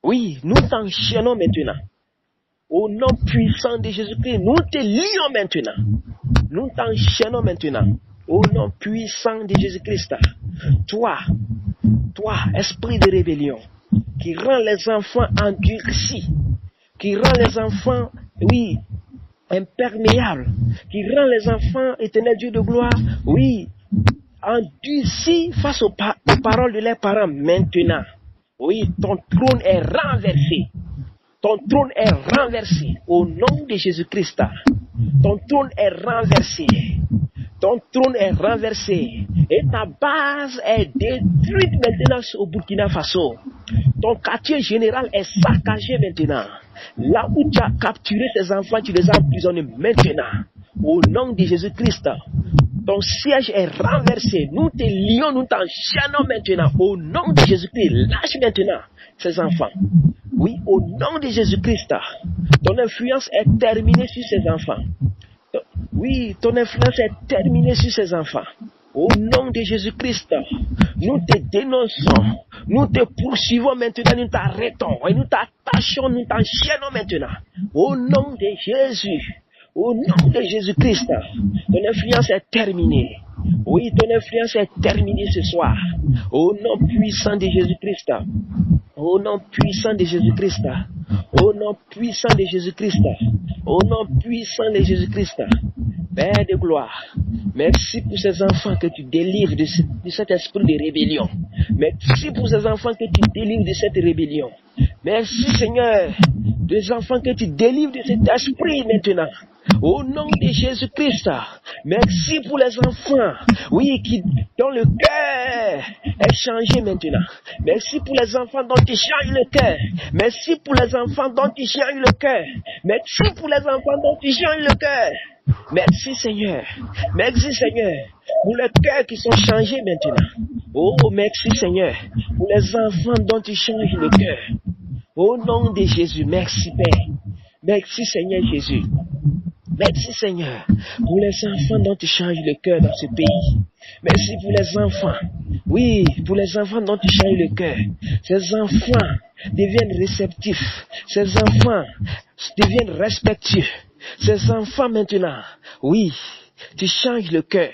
Oui, nous t'enchaînons maintenant. Au nom puissant de Jésus-Christ, nous te lions maintenant. Nous t'enchaînons maintenant. Au nom puissant de Jésus-Christ. Toi, esprit de rébellion, qui rend les enfants endurcis, qui rend les enfants, oui, imperméables, qui rend les enfants, Éternel Dieu de gloire, oui, endurcis face aux paroles de leurs parents maintenant. Oui, ton trône est renversé. Ton trône est renversé au nom de Jésus-Christ. Ton trône est renversé. Ton trône est renversé. Et ta base est détruite maintenant au Burkina Faso. Ton quartier général est saccagé maintenant. Là où tu as capturé tes enfants, tu les as emprisonnés maintenant. Au nom de Jésus-Christ. Ton siège est renversé. Nous te lions, nous t'enchaînons maintenant. Au nom de Jésus-Christ, lâche maintenant ces enfants. Oui, au nom de Jésus-Christ, ton influence est terminée sur ces enfants. Oui, ton influence est terminée sur ces enfants. Au nom de Jésus-Christ, nous te dénonçons. Nous te poursuivons maintenant, nous t'arrêtons. Et nous t'attachons, nous t'enchaînons maintenant. Au nom de Jésus. Au nom de Jésus-Christ, ton influence est terminée. Oui, ton influence est terminée ce soir. Au nom puissant de Jésus-Christ. Au nom puissant de Jésus-Christ. Au nom puissant de Jésus-Christ. Au nom puissant de Jésus-Christ. Père de gloire, merci pour ces enfants que tu délivres de cet esprit de rébellion. Merci pour ces enfants que tu délivres de cette rébellion. Merci Seigneur, des enfants que tu délivres de cet esprit maintenant. Au nom de Jésus-Christ, merci pour les enfants, oui, dont le cœur est changé maintenant. Merci pour les enfants dont tu changes le cœur. Merci pour les enfants dont tu changes le cœur. Merci pour les enfants dont tu changes le cœur. Merci Seigneur. Merci Seigneur pour les cœurs qui sont changés maintenant. Oh, merci Seigneur pour les enfants dont tu changes le cœur. Au nom de Jésus, merci Père. Merci Seigneur Jésus. Merci Seigneur pour les enfants dont tu changes le cœur dans ce pays. Merci pour les enfants. Oui, pour les enfants dont tu changes le cœur. Ces enfants deviennent réceptifs. Ces enfants deviennent respectueux. Ces enfants maintenant, oui, tu changes le cœur.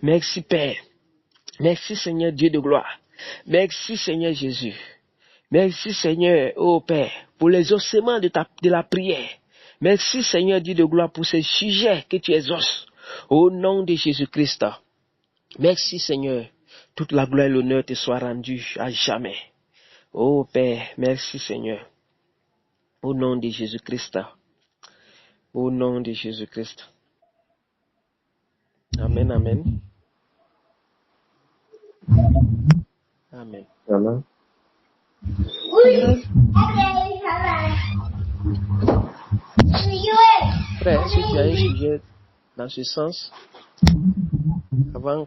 Merci Père. Merci Seigneur Dieu de gloire. Merci Seigneur Jésus. Merci Seigneur, ô Père, pour les ossements de la prière. Merci Seigneur Dieu de gloire pour ces sujets que tu exauces. Au nom de Jésus-Christ. Merci Seigneur. Toute la gloire et l'honneur te soient rendus à jamais. Ô Père, merci Seigneur. Au nom de Jésus-Christ. Au nom de Jésus-Christ. Amen, amen. Amen. Amen. Frère, si tu as un sujet dans ce sens, avant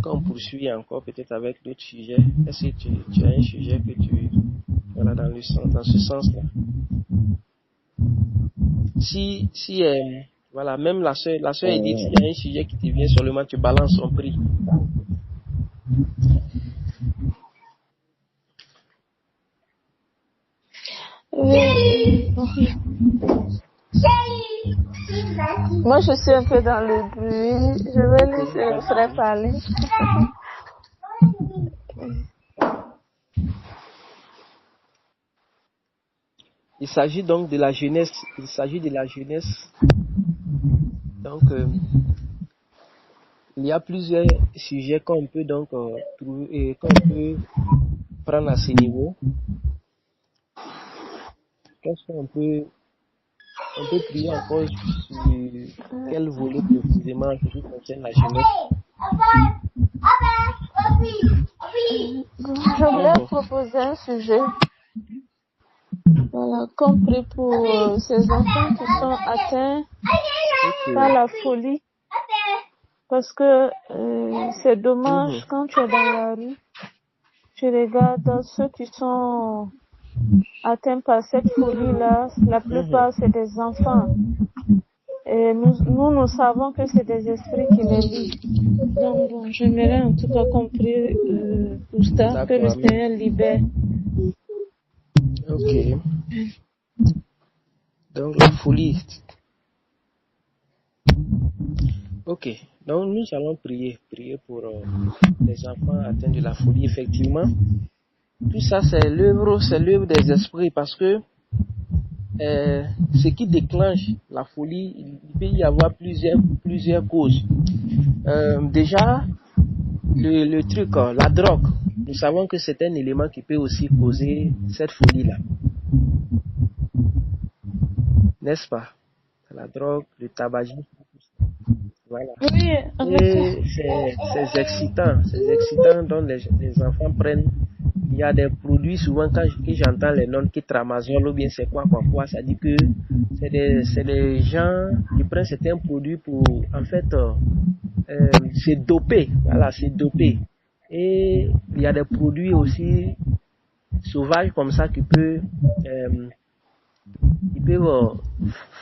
qu'on poursuive encore peut-être avec d'autres sujets, est-ce que tu as un sujet que tu voilà dans ce sens-là? Si voilà, même la soeur Edith, s'il y a un sujet qui te vient seulement, tu balances son prix. Oui. Moi, je suis un peu dans le bruit. Je vais laisser le frère parler. Il s'agit donc de la jeunesse. Il s'agit de la jeunesse. Donc, il y a plusieurs sujets qu'on peut donc trouver et qu'on peut prendre à ce niveau. Qu'est-ce qu'on peut prier encore sur quel volet précisément qui concerne la jeunesse? Je voulais proposer un sujet. Voilà, compris pour ces enfants qui sont atteints par la folie. Parce que c'est dommage quand tu es dans la rue, tu regardes ceux qui sont atteints par cette folie-là, la plupart c'est des enfants. Et nous savons que c'est des esprits qui les lient. Donc bon, j'aimerais en tout cas compris pour ça, que le Seigneur libère. Ok. Donc la folie. Ok. Donc nous allons prier pour les enfants atteints de la folie. Effectivement, tout ça c'est l'œuvre des esprits, parce que ce qui déclenche la folie, il peut y avoir plusieurs causes. Déjà, le truc, la drogue, nous savons que c'est un élément qui peut aussi causer cette folie-là. N'est-ce pas? La drogue, le tabagisme, voilà. Oui, et c'est excitant dont les enfants prennent. Il y a des produits, souvent quand j'entends les noms qui tramadol ou bien c'est quoi, ça dit que c'est des gens qui prennent certains produits pour en fait se doper. Voilà, c'est dopé. Et il y a des produits aussi sauvages comme ça qui peuvent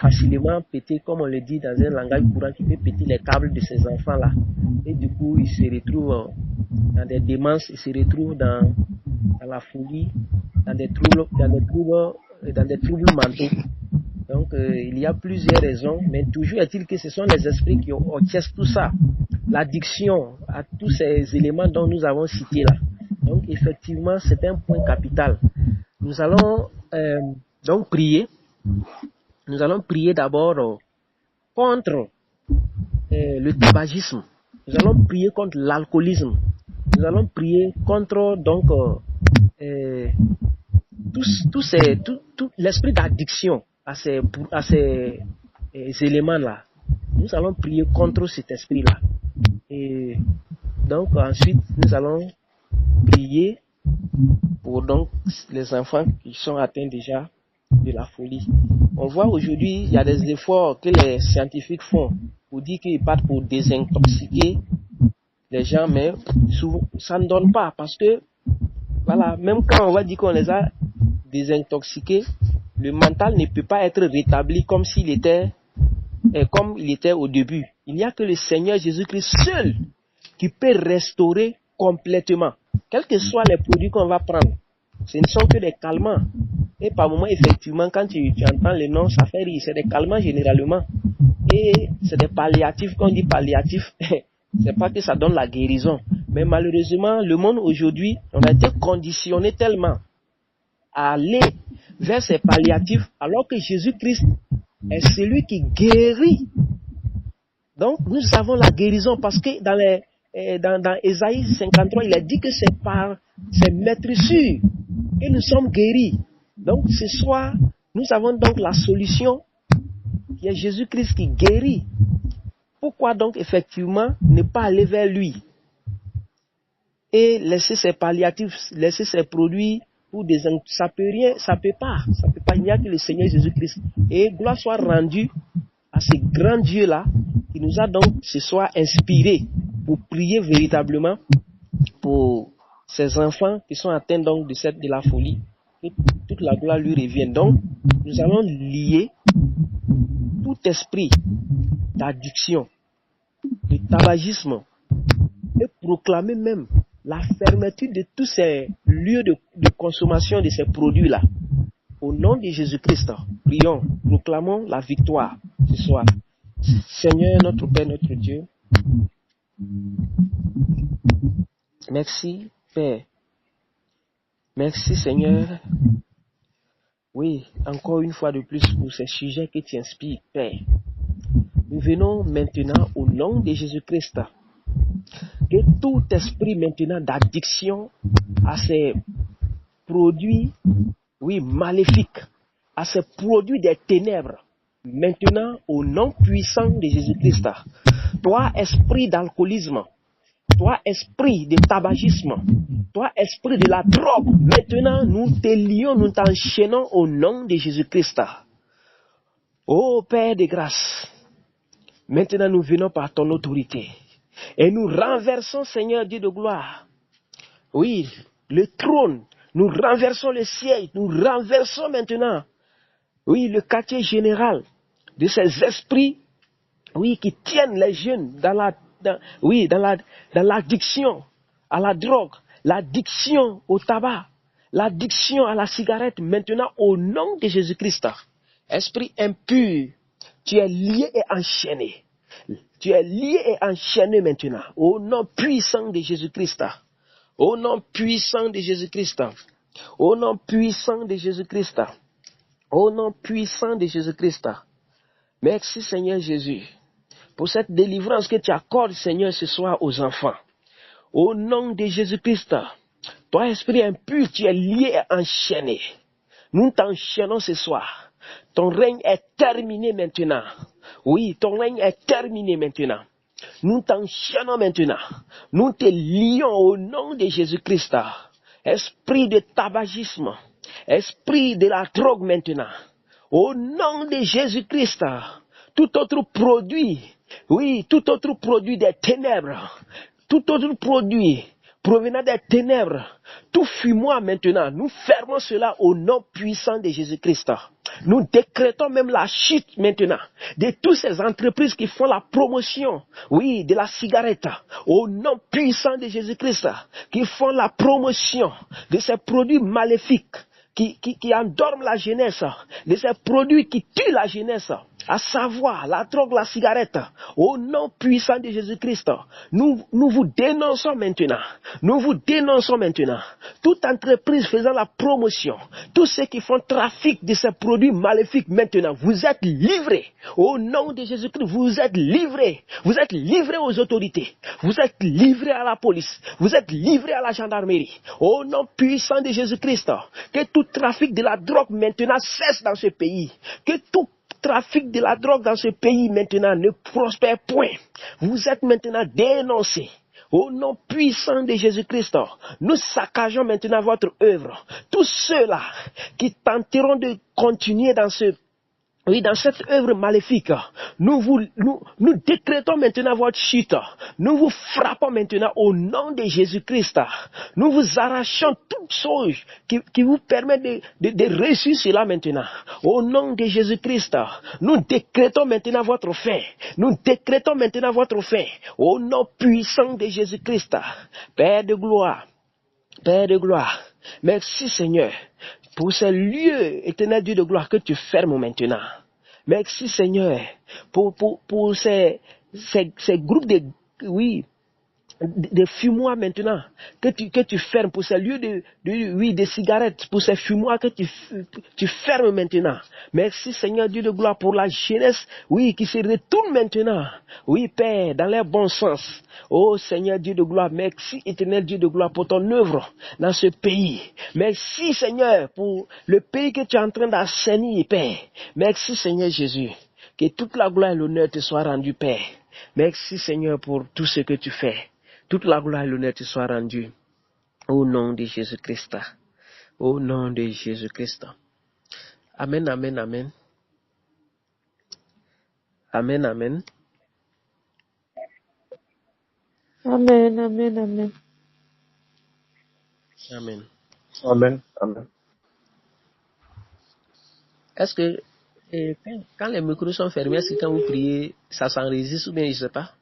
facilement péter, comme on le dit dans un langage courant, qui peut péter les câbles de ces enfants-là. Et du coup, ils se retrouvent dans des démences, ils se retrouvent dans la folie, dans des troubles mentaux. Donc, il y a plusieurs raisons, mais toujours est-il que ce sont les esprits qui orchestrent tout ça. L'addiction à tous ces éléments dont nous avons cités là. Donc, effectivement, c'est un point capital. Nous allons donc prier. Nous allons prier d'abord contre le tabagisme. Nous allons prier contre l'alcoolisme. Nous allons prier contre donc tout l'esprit d'addiction à ces éléments-là. Nous allons prier contre cet esprit-là. Et donc ensuite, nous allons prier pour donc les enfants qui sont atteints déjà de la folie. On voit aujourd'hui, il y a des efforts que les scientifiques font pour dire qu'ils partent pour désintoxiquer les gens, mais souvent, ça ne donne pas, parce que voilà, même quand on va dire qu'on les a désintoxiqués, le mental ne peut pas être rétabli comme il était au début. Il n'y a que le Seigneur Jésus-Christ seul qui peut restaurer complètement, quels que soient les produits qu'on va prendre. Ce ne sont que des calmants. Et par moments, effectivement, quand tu entends les noms, ça fait rire. C'est des calmants généralement. Et c'est des palliatifs. Quand on dit palliatifs, c'est pas que ça donne la guérison. Mais malheureusement, le monde aujourd'hui, on a été conditionné tellement à aller vers ces palliatifs, alors que Jésus-Christ est celui qui guérit. Donc, nous avons la guérison, parce que dans Ésaïe 53, il a dit que c'est par ses maîtresses que nous sommes guéris. Donc, ce soir, nous avons donc la solution qui est Jésus-Christ qui guérit. Pourquoi donc, effectivement, ne pas aller vers lui et laisser ses palliatifs, laisser ses produits pour ça peut pas. Il n'y a que le Seigneur Jésus-Christ. Et gloire soit rendue à ce grand Dieu-là qui nous a donc ce soir inspirés pour prier véritablement pour ces enfants qui sont atteints donc de la folie. Que toute la gloire lui revienne. Donc, nous allons lier tout esprit d'addiction, de tabagisme, et proclamer même la fermeture de tous ces lieux de consommation de ces produits-là. Au nom de Jésus-Christ, prions, proclamons la victoire ce soir. Seigneur, notre Père, notre Dieu, merci, Père. Merci, Seigneur. Oui, encore une fois de plus pour ces sujets que tu inspires, Père. Nous venons maintenant au nom de Jésus-Christ. Que tout esprit maintenant d'addiction à ces produits, oui, maléfiques, à ces produits des ténèbres, maintenant au nom puissant de Jésus-Christ. Toi, esprit d'alcoolisme, toi, esprit de tabagisme, toi, esprit de la drogue, maintenant nous te lions, nous t'enchaînons au nom de Jésus-Christ. Ô Père de grâce, maintenant nous venons par ton autorité et nous renversons, Seigneur Dieu de gloire, oui, le trône, nous renversons le siège, nous renversons maintenant, oui, le quartier général de ces esprits, oui, qui tiennent les jeunes dans l'addiction à la drogue, l'addiction au tabac, l'addiction à la cigarette, maintenant au nom de Jésus-Christ. Esprit impur, tu es lié et enchaîné. Tu es lié et enchaîné maintenant, au nom puissant de Jésus-Christ. Au nom puissant de Jésus-Christ. Au nom puissant de Jésus-Christ. Au nom puissant de Jésus-Christ. Merci Seigneur Jésus pour cette délivrance que tu accordes, Seigneur, ce soir aux enfants. Au nom de Jésus-Christ, toi, esprit impur, tu es lié et enchaîné. Nous t'enchaînons ce soir. Ton règne est terminé maintenant. Oui, ton règne est terminé maintenant. Nous t'enchaînons maintenant. Nous te lions au nom de Jésus-Christ. Esprit de tabagisme, esprit de la drogue maintenant. Au nom de Jésus-Christ, tout autre produit, oui, tout autre produit des ténèbres, tout autre produit provenant des ténèbres, tout fumoir maintenant, nous fermons cela au nom puissant de Jésus-Christ. Nous décrétons même la chute maintenant de toutes ces entreprises qui font la promotion, oui, de la cigarette, au nom puissant de Jésus-Christ, qui font la promotion de ces produits maléfiques, qui endorment la jeunesse, de ces produits qui tuent la jeunesse, à savoir la drogue, la cigarette, au nom puissant de Jésus-Christ. Nous vous dénonçons maintenant. Nous vous dénonçons maintenant. Toute entreprise faisant la promotion, tous ceux qui font trafic de ces produits maléfiques maintenant, vous êtes livrés. Au nom de Jésus-Christ, vous êtes livrés. Vous êtes livrés aux autorités. Vous êtes livrés à la police. Vous êtes livrés à la gendarmerie. Au nom puissant de Jésus-Christ, que tout trafic de la drogue maintenant cesse dans ce pays. Que tout trafic de la drogue dans ce pays maintenant ne prospère point. Vous êtes maintenant dénoncés. Au nom puissant de Jésus-Christ, nous saccageons maintenant votre œuvre. Tous ceux-là qui tenteront de continuer dans cette œuvre maléfique, nous décrétons maintenant votre chute. Nous vous frappons maintenant au nom de Jésus-Christ. Nous vous arrachons toutes choses qui vous permettent de réussir cela maintenant. Au nom de Jésus-Christ, nous décrétons maintenant votre fin. Nous décrétons maintenant votre fin. Au nom puissant de Jésus-Christ. Père de gloire, merci Seigneur pour ces lieux, éternel Dieu de gloire, que tu fermes maintenant. Merci Seigneur pour ces groupes de fumoirs maintenant que tu fermes, pour ces lieux de cigarettes, pour ces fumoirs que tu fermes maintenant. Merci Seigneur Dieu de gloire pour la jeunesse, oui, qui se retourne maintenant, oui Père, dans leur bon sens. Oh Seigneur Dieu de gloire, merci éternel Dieu de gloire pour ton œuvre dans ce pays. Merci Seigneur pour le pays que tu es en train d'assainir, Père. Merci Seigneur Jésus, que toute la gloire et l'honneur te soient rendus, Père. Merci Seigneur pour tout ce que tu fais. Toute la gloire et l'honneur te soient rendus. Au nom de Jésus-Christ. Au nom de Jésus-Christ. Amen, amen, amen. Amen, amen. Amen, amen, amen. Amen. Amen. Amen. Est-ce que quand les micros sont fermés, est-ce que quand vous priez, ça s'enregistre ou bien je ne sais pas?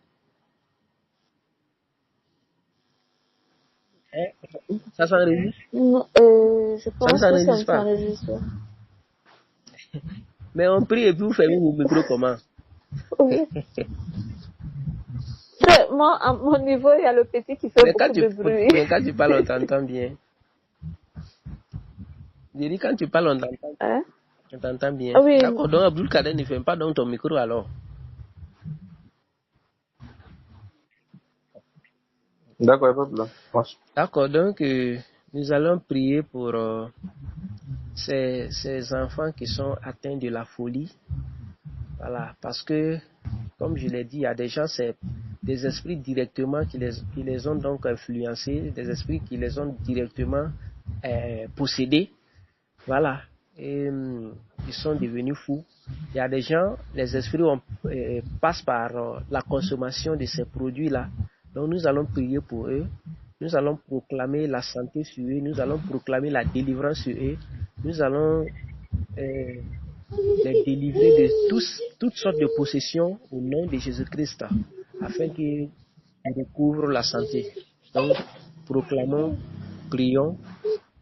Ça s'enregistre? Non, je pense que ça ne s'enregistre pas. s'enregistre pas. Mais on prie et puis vous fermez vos micros comment? Oui. Moi, à mon niveau, il y a le petit qui fait Mais beaucoup de bruit. mais quand tu parles, on t'entend bien. Je dis, quand tu parles, on t'entend. Hein? On t'entend bien. Ah oui. D'accord, donc Abdul Kader ne ferme pas donc ton micro alors. D'accord, il n'y a pas de problème. Marche. D'accord, donc nous allons prier pour ces enfants qui sont atteints de la folie. Voilà, parce que, comme je l'ai dit, il y a des gens, c'est des esprits directement qui les ont donc influencés, des esprits qui les ont directement possédés. Voilà, et ils sont devenus fous. Il y a des gens, les esprits passent par la consommation de ces produits-là. Donc nous allons prier pour eux. Nous allons proclamer la santé sur eux. Nous allons proclamer la délivrance sur eux. Nous allons les délivrer de toutes sortes de possessions au nom de Jésus-Christ, afin qu'ils recouvrent la santé. Donc, proclamons, prions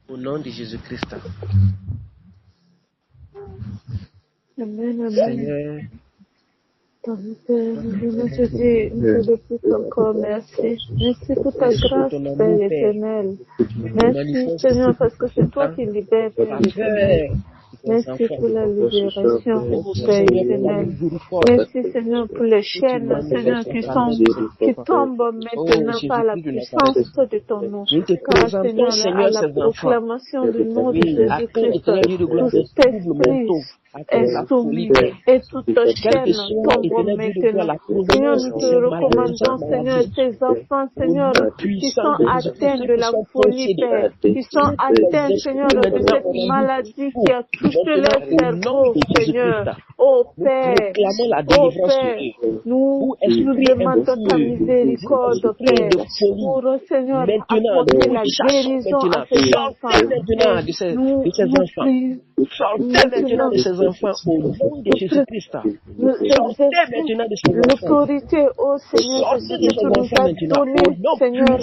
au nom de Jésus-Christ. Amen, amen. Seigneur, Père, je te dis une fois de plus encore merci. Merci pour ta grâce, Père éternel. Merci, Seigneur, parce que c'est toi qui libères, Père éternel. Merci pour la libération, Père éternel. Merci, Seigneur, pour les chaînes, Seigneur, qui tombent maintenant par la puissance de ton nom. Car, Seigneur, à la proclamation du nom de Jésus-Christ, tout esprit est soumis et toute chaîne tombe maintenant. Seigneur, nous te recommandons, Seigneur, ces enfants, Seigneur, qui sont atteints de la folie, Père, qui sont atteints, Seigneur, de cette maladie qui a touché leur cerveau, Seigneur. Oh Père, nous demandons ta miséricorde, Père, pour, Seigneur, apporter la guérison à ces enfants. Nous prions. Sortez maintenant de ces enfants au nom de Jésus-Christ. Sortez maintenant de ces enfants. L'autorité, ô Seigneur, que tu nous as donnée, Seigneur,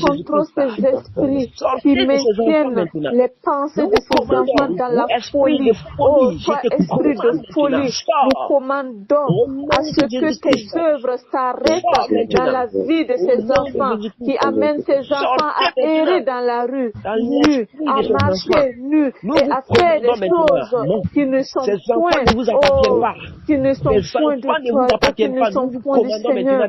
contre ces esprits qui maintiennent les pensées de ces enfants dans la folie. Oh, toi, esprit de folie, nous commandons à ce que tes œuvres s'arrêtent dans la vie de ces enfants, qui amènent ces enfants à errer dans la rue, nus, à marcher nus et à faire des choses qui ne sont point, qui ne sont point de toi, qui ne sont point du Seigneur.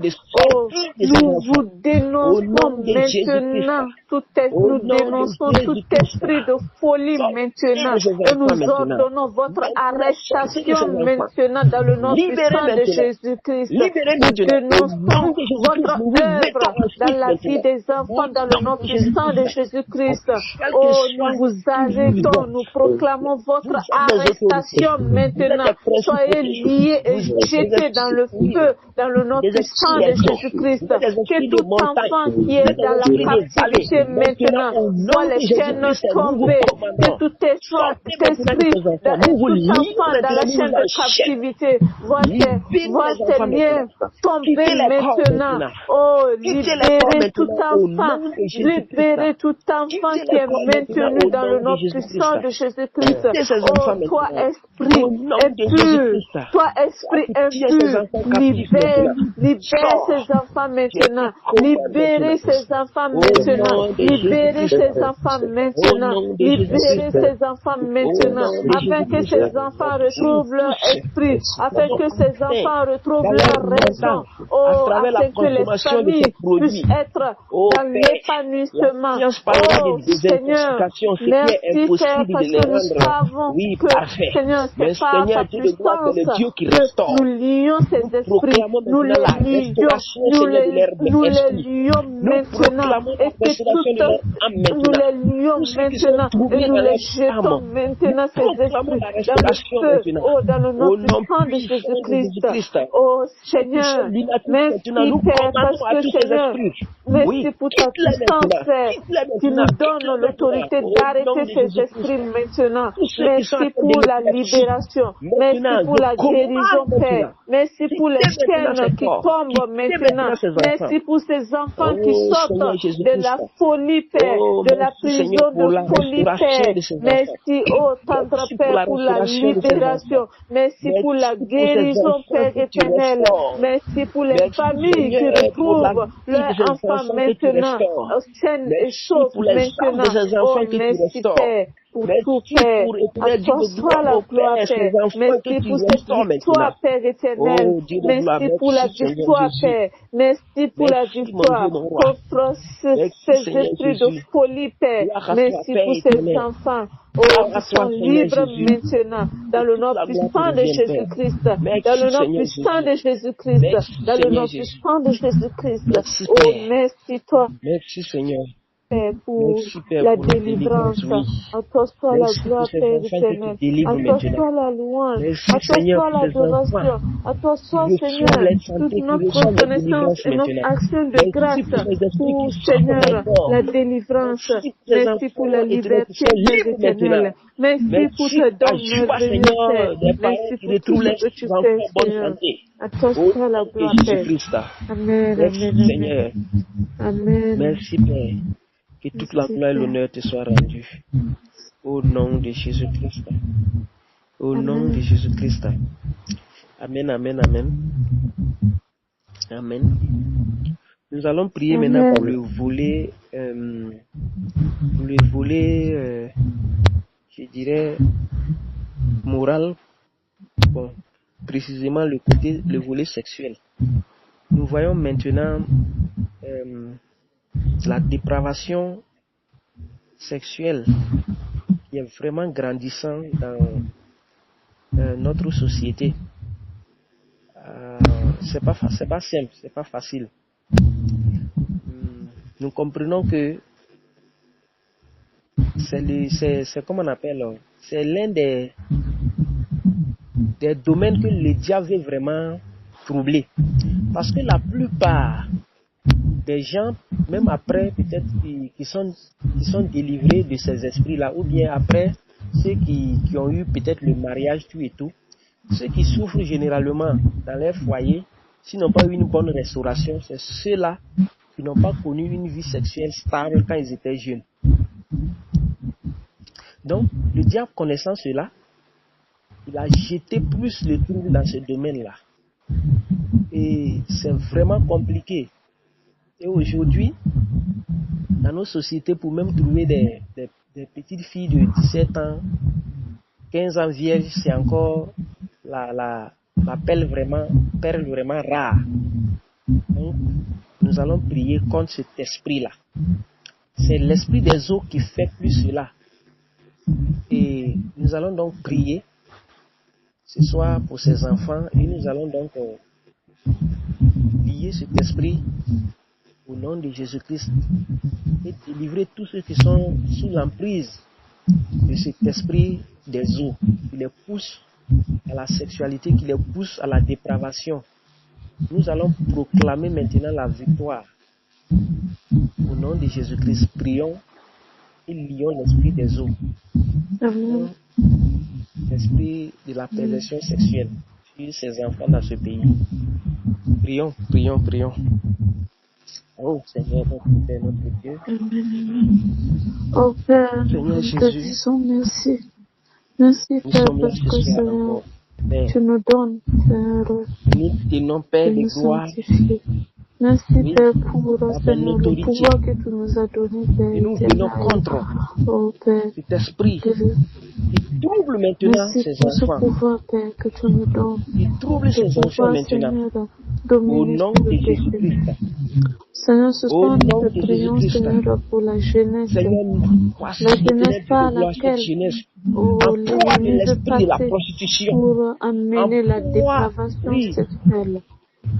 Oh, nous vous dénonçons maintenant nous dénonçons tout esprit de folie maintenant et nous ordonnons votre arrestation maintenant dans le nom puissant de Jésus-Christ. Nous dénonçons votre œuvre dans la vie des enfants dans le nom puissant de Jésus-Christ. Oh, nous vous arrêtons, nous proclamons votre arrestation maintenant. Soyez liés et jetés dans le feu dans le nom puissant de Jésus-Christ. Que tout enfant qui est dans la captivité maintenant voit les chaînes tomber. Que tout esprit, tout enfant dans la chaîne de captivité voit ses liens tomber maintenant. Oh, libérez tout enfant qui est maintenu dans le nom puissant de Jésus-Christ. Oh, toi esprit impur, toi esprit impur, libère ces enfants maintenant, libérez ces enfants maintenant, libérez ces enfants maintenant, libérez ces enfants maintenant, afin que ces enfants retrouvent leur esprit, afin que ces enfants retrouvent leur raison, oh, afin que les familles puissent être dans l'épanouissement. Oh, Seigneur, merci Père, parce que nous savons que, Seigneur, c'est par ta puissance que nous lions ces esprits, nous les lions maintenant, et que nous les lions maintenant, et nous les jetons maintenant ces esprits dans le feu, oh, dans le nom puissant de Jésus-Christ. Oh Seigneur, merci Père, parce que Seigneur, merci pour ta puissance, Père, qui nous donne l'autorité d'arrêter ces esprits maintenant. Merci pour la libération libération. Merci pour la guérison, Père. Merci pour les chaînes qui tombent maintenant. Merci pour ces enfants qui sortent de la folie, Père, de la prison de folie, Père. Merci, oh tendre Père, pour la libération. Merci pour la guérison, Père éternel. Merci pour les familles qui retrouvent leurs enfants maintenant, saines et saufs maintenant. Oh, merci, Père. Pour tout, Père. À toi soit la gloire, Père. Merci pour cette victoire, Père éternel. Merci pour la victoire, Père. Merci pour la victoire contre ces esprits de folie, Père. Merci pour ces enfants. Oh, ils sont libres maintenant, dans le nom puissant de Jésus-Christ, dans le nom puissant de Jésus-Christ, dans le nom puissant de Jésus-Christ. Oh, merci toi. Merci Seigneur. Père, pour la délivrance. À toi soit la gloire, Père éternel. À toi soit la louange. À toi soit l'adoration. À toi soit, Seigneur, toute notre reconnaissance et notre action de grâce pour, Seigneur, la délivrance. Merci pour la liberté, Père éternel. Merci pour ce don merveilleux, Père. Merci pour tout ce que tu fais, Seigneur. À toi soit la gloire, Père. Amen, amen, amen. Merci, Père. Que toute la gloire et l'honneur te soient rendus. Au nom de Jésus-Christ. Au nom de Jésus-Christ. Amen, amen, amen. Amen. Nous allons prier maintenant pour le volet, je dirais, moral. Bon, précisément le volet sexuel. Nous voyons maintenant la dépravation sexuelle qui est vraiment grandissant dans notre société. C'est pas simple, c'est pas facile. Nous comprenons que c'est comme on appelle, c'est l'un des domaines que le diable veut vraiment troubler. Parce que la plupart des gens, même après peut-être qui sont délivrés de ces esprits-là, ou bien après ceux qui ont eu peut-être le mariage, tout et tout, ceux qui souffrent généralement dans leur foyer, s'ils n'ont pas eu une bonne restauration, c'est ceux-là qui n'ont pas connu une vie sexuelle stable quand ils étaient jeunes. Donc, le diable, connaissant cela, il a jeté plus le trouble dans ce domaine-là. Et c'est vraiment compliqué. Et aujourd'hui, dans nos sociétés, pour même trouver des petites filles de 17 ans, 15 ans vierges, c'est encore la perle vraiment rare. Donc, nous allons prier contre cet esprit-là. C'est l'esprit des eaux qui fait plus cela. Et nous allons donc prier ce soir pour ces enfants et nous allons donc lier cet esprit au nom de Jésus-Christ et délivrer tous ceux qui sont sous l'emprise de cet esprit des eaux qui les pousse à la sexualité, qui les pousse à la dépravation. Nous allons proclamer maintenant la victoire. Au nom de Jésus-Christ, prions et lions l'esprit des eaux. Amen. L'esprit de la perversion sexuelle sur ces enfants dans ce pays. Prions, prions, prions. Oh Seigneur, notre Père, notre Dieu. Amen. Oh Père, Seigneur nous te Jésus, disons merci. Merci nous Père sommes là parce ce que soir Seigneur, encore. Père, tu nous donnes, Seigneur, nous tenons Père de de nous gloire sanctifier. Merci Oui. Père pour Par Seigneur, le l'autorité. pouvoir que tu nous as donné, Père Et nous venons éternel. contre Oh Père, cet esprit que qui trouble maintenant merci ces pour ce enfants. pouvoir, Père, que tu nous donnes. Qui trouble De ces enfants pouvoir, maintenant. Seigneur, Au dominer nom sur de le péché. Jésus-Christ. Seigneur, ce Au soir, nom nous de te prions, Jésus-Christ. Seigneur, pour la jeunesse. Seigneur, voici La l'éternel jeunesse Dieu par de gloire, cette laquelle, jeunesse. oh, En proie de l'ennemi veut l'esprit de la passer prostitution. pour amener la proie, dépravation oui, sexuelle.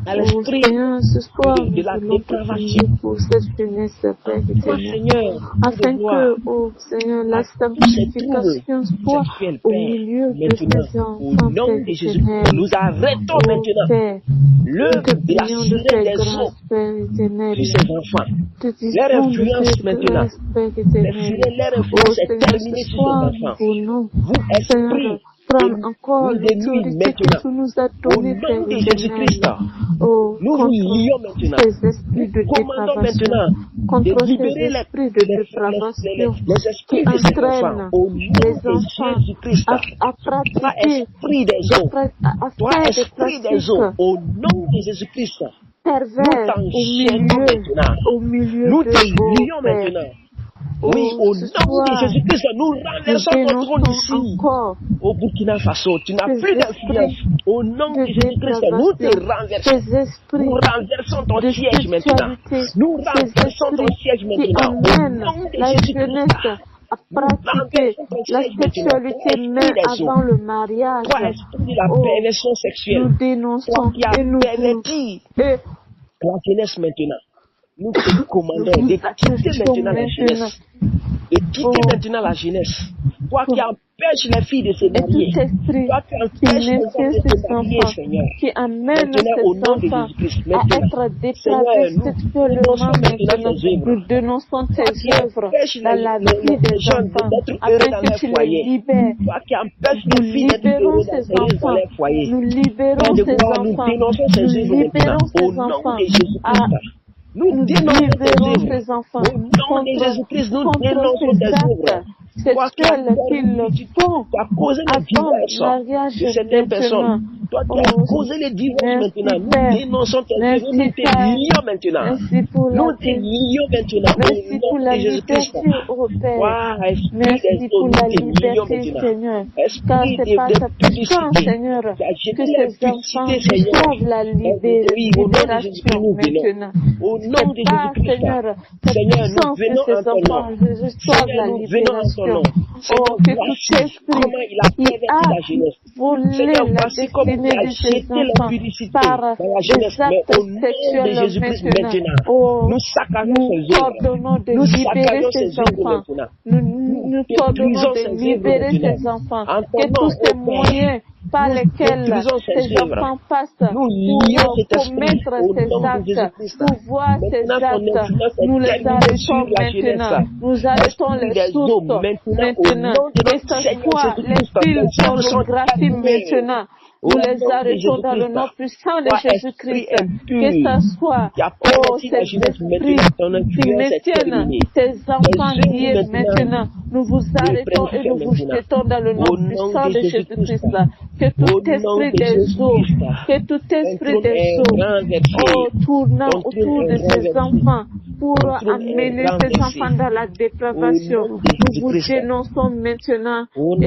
à Oh l'esprit Seigneur, ce soir, de nous la voulons te prier dépravation. pour cette jeunesse, Père En proie, éternel, Seigneur, Dieu afin de gloire, que, oh Seigneur, la à tous ces troubles sanctification soit sexuels, au Père, milieu de maintenant, ces au enfants, nom Père de Jésus, éternel. nous arrêtons Oh maintenant Père, nous l'œuvre te de la prions de sirène tes des eaux grâces, Père éternel. sur ces enfants. Te Leur disons de influence tes maintenant, grâces, Père ces éternel. sirènes, leur Oh influence est Seigneur, ce terminée sur ces soir, nous enfants. voulons, Vous, Seigneur, esprit prendre encore nous de nuit l'autorité que maintenant. tu nous as Au donnée, nom Père de Jésus-Christ, éternel. Oh, nous vous lions maintenant. contre ces esprits de Nous commandons dépravation, maintenant contre de ces libérer esprits de dépravation les qui esprits de ces enfants. entraînent Au nom les de enfants Jésus-Christ, à toi pratiquer, esprit des eaux, à toi faire des esprit des eaux, pratiques au nom de Jésus-Christ, nous perverses t'enchaînons maintenant. au milieu Nous de te vos lions pères. maintenant. Oui, Oh, au ce nom de soir, Jésus-Christ, nous nous renversons ton trône dénonçons ici, encore au Burkina Faso. Tu n'as ces plus d'influence. esprits Au nom de de Jésus-Christ, nous te dépravation, renversons. ces esprits Nous renversons ton de siège maintenant. sexualité, Nous ces renversons ton esprits siège qui maintenant. Au amènent nom de la Jésus-Christ, jeunesse à nous pratiquer renversons ton la siège maintenant. sexualité Toi, même esprit des eaux. avant le mariage. Toi, esprit de la Oh, perversion nous sexuelle. Toi dénonçons qui as et nous perverti et la jeunesse maintenant. Nous te nous commandons vous de quitter attestions maintenant la maintenant. jeunesse. De quitter Oh, maintenant la jeunesse. Toi qui empêches les filles de se et tout marier. esprit Toi qui qui empêches les hommes maintient de se ces marier, enfants, Seigneur. qui amène Maintenant, au ces nom de enfants Jésus-Christ, à maintenant. être dépravés Seigneur, nous sexuellement dénonçons maintenant maintenant, ces œuvres. nous dénonçons Toi tes qui œuvres empêches dans la vie les des gens enfants, d'être heureux afin dans que leur tu les foyer. libères. Toi qui empêches Nous les filles d'être libérons heureuses ces dans enfants, leur foyer. nous Père libérons de ces gloire, nous enfants, dénonçons nous ces œuvres maintenant. libérons Au ces nom enfants, de Jésus-Christ. Nous nous dénonçons tes libérons œuvres. ces enfants Au nom de Jésus-Christ, nous contre dénonçons ces tes œuvres. actes Toi qui as sexuels qu'ils font tu as causé le avant le divorce mariage de certaines personnes. maintenant. Toi qui as Oh, causé le divorce merci maintenant. Nous Père, dénonçons tes œuvres. merci Nous te Père, lions maintenant. merci pour la Nous te paix, lions maintenant. Au merci pour nom la de Jésus-Christ. liberté, oh Père. Toi, esprit Merci des pour eaux, la nous te lions liberté, maintenant. Seigneur, car Esprit c'est par ta de puissance, publicité. Seigneur, Tu as jeté que les ces enfants publicités, Seigneur. reçoivent la Oui, au nom de Jésus-Christ, libération nous venons. maintenant. Au nom C'est de par, Jésus-Christ. Seigneur, ta Seigneur, nous puissance que venons en ces ton nom. enfants reçoivent Seigneur, la nous venons en ton nom. libération. Seigneur, Oh, que tout voici esprit comment il a qui perverti a la jeunesse. volé Seigneur, la voici comment il destinée a de ces jeté enfants l'impudicité par dans la des jeunesse. Mais actes au nom de sexuels Jésus-Christ maintenant. maintenant, Oh, nous saccageons nous ces œuvres. t'ordonnons de Nous libérer saccageons ces ces œuvres enfants. maintenant. Nous t'ordonnons Détruisons ces de œuvres libérer maintenant. ces enfants. En ton Que nom, tous ces ô Père, moyens par nous lesquels détruisons ces ces œuvres. enfants passent Nous lions pour cet esprit commettre au ces nom de actes, Jésus-Christ. pour voir ces Maintenant, ton actes, influence nous est les terminée sur arrêtons la jeunesse. maintenant. Nous arrêtons Esprit les des eaux, sources maintenant, au maintenant. nom de Que notre ce Seigneur soit les Jésus-Christ, films tes œuvres sont pornographiques terminées. maintenant. Au Nous les nom de arrêtons dans le Jésus-Christ. nom puissant de Toi, Jésus-Christ. esprit Que impur, ce soit, qui a oh, perverti la ces jeunesse, esprits maintenant, ton qui influence est maintiennent terminée. tes enfants Tes liés œuvres maintenant. Nous vous arrêtons et nous vous maintenant. jetons dans le nom Au nom puissant de de Jésus-Christ. Jésus-Christ. Que Au tout nom esprit de des eaux, Jésus-Christ. que tout Ton esprit trône des est eaux, renversé. oh, tournant Ton trône autour de est ces renversé. enfants pour Ton trône est amener ces renversé. enfants dans la dépravation. Au nom de Nous vous Jésus-Christ. dénonçons maintenant Au nom de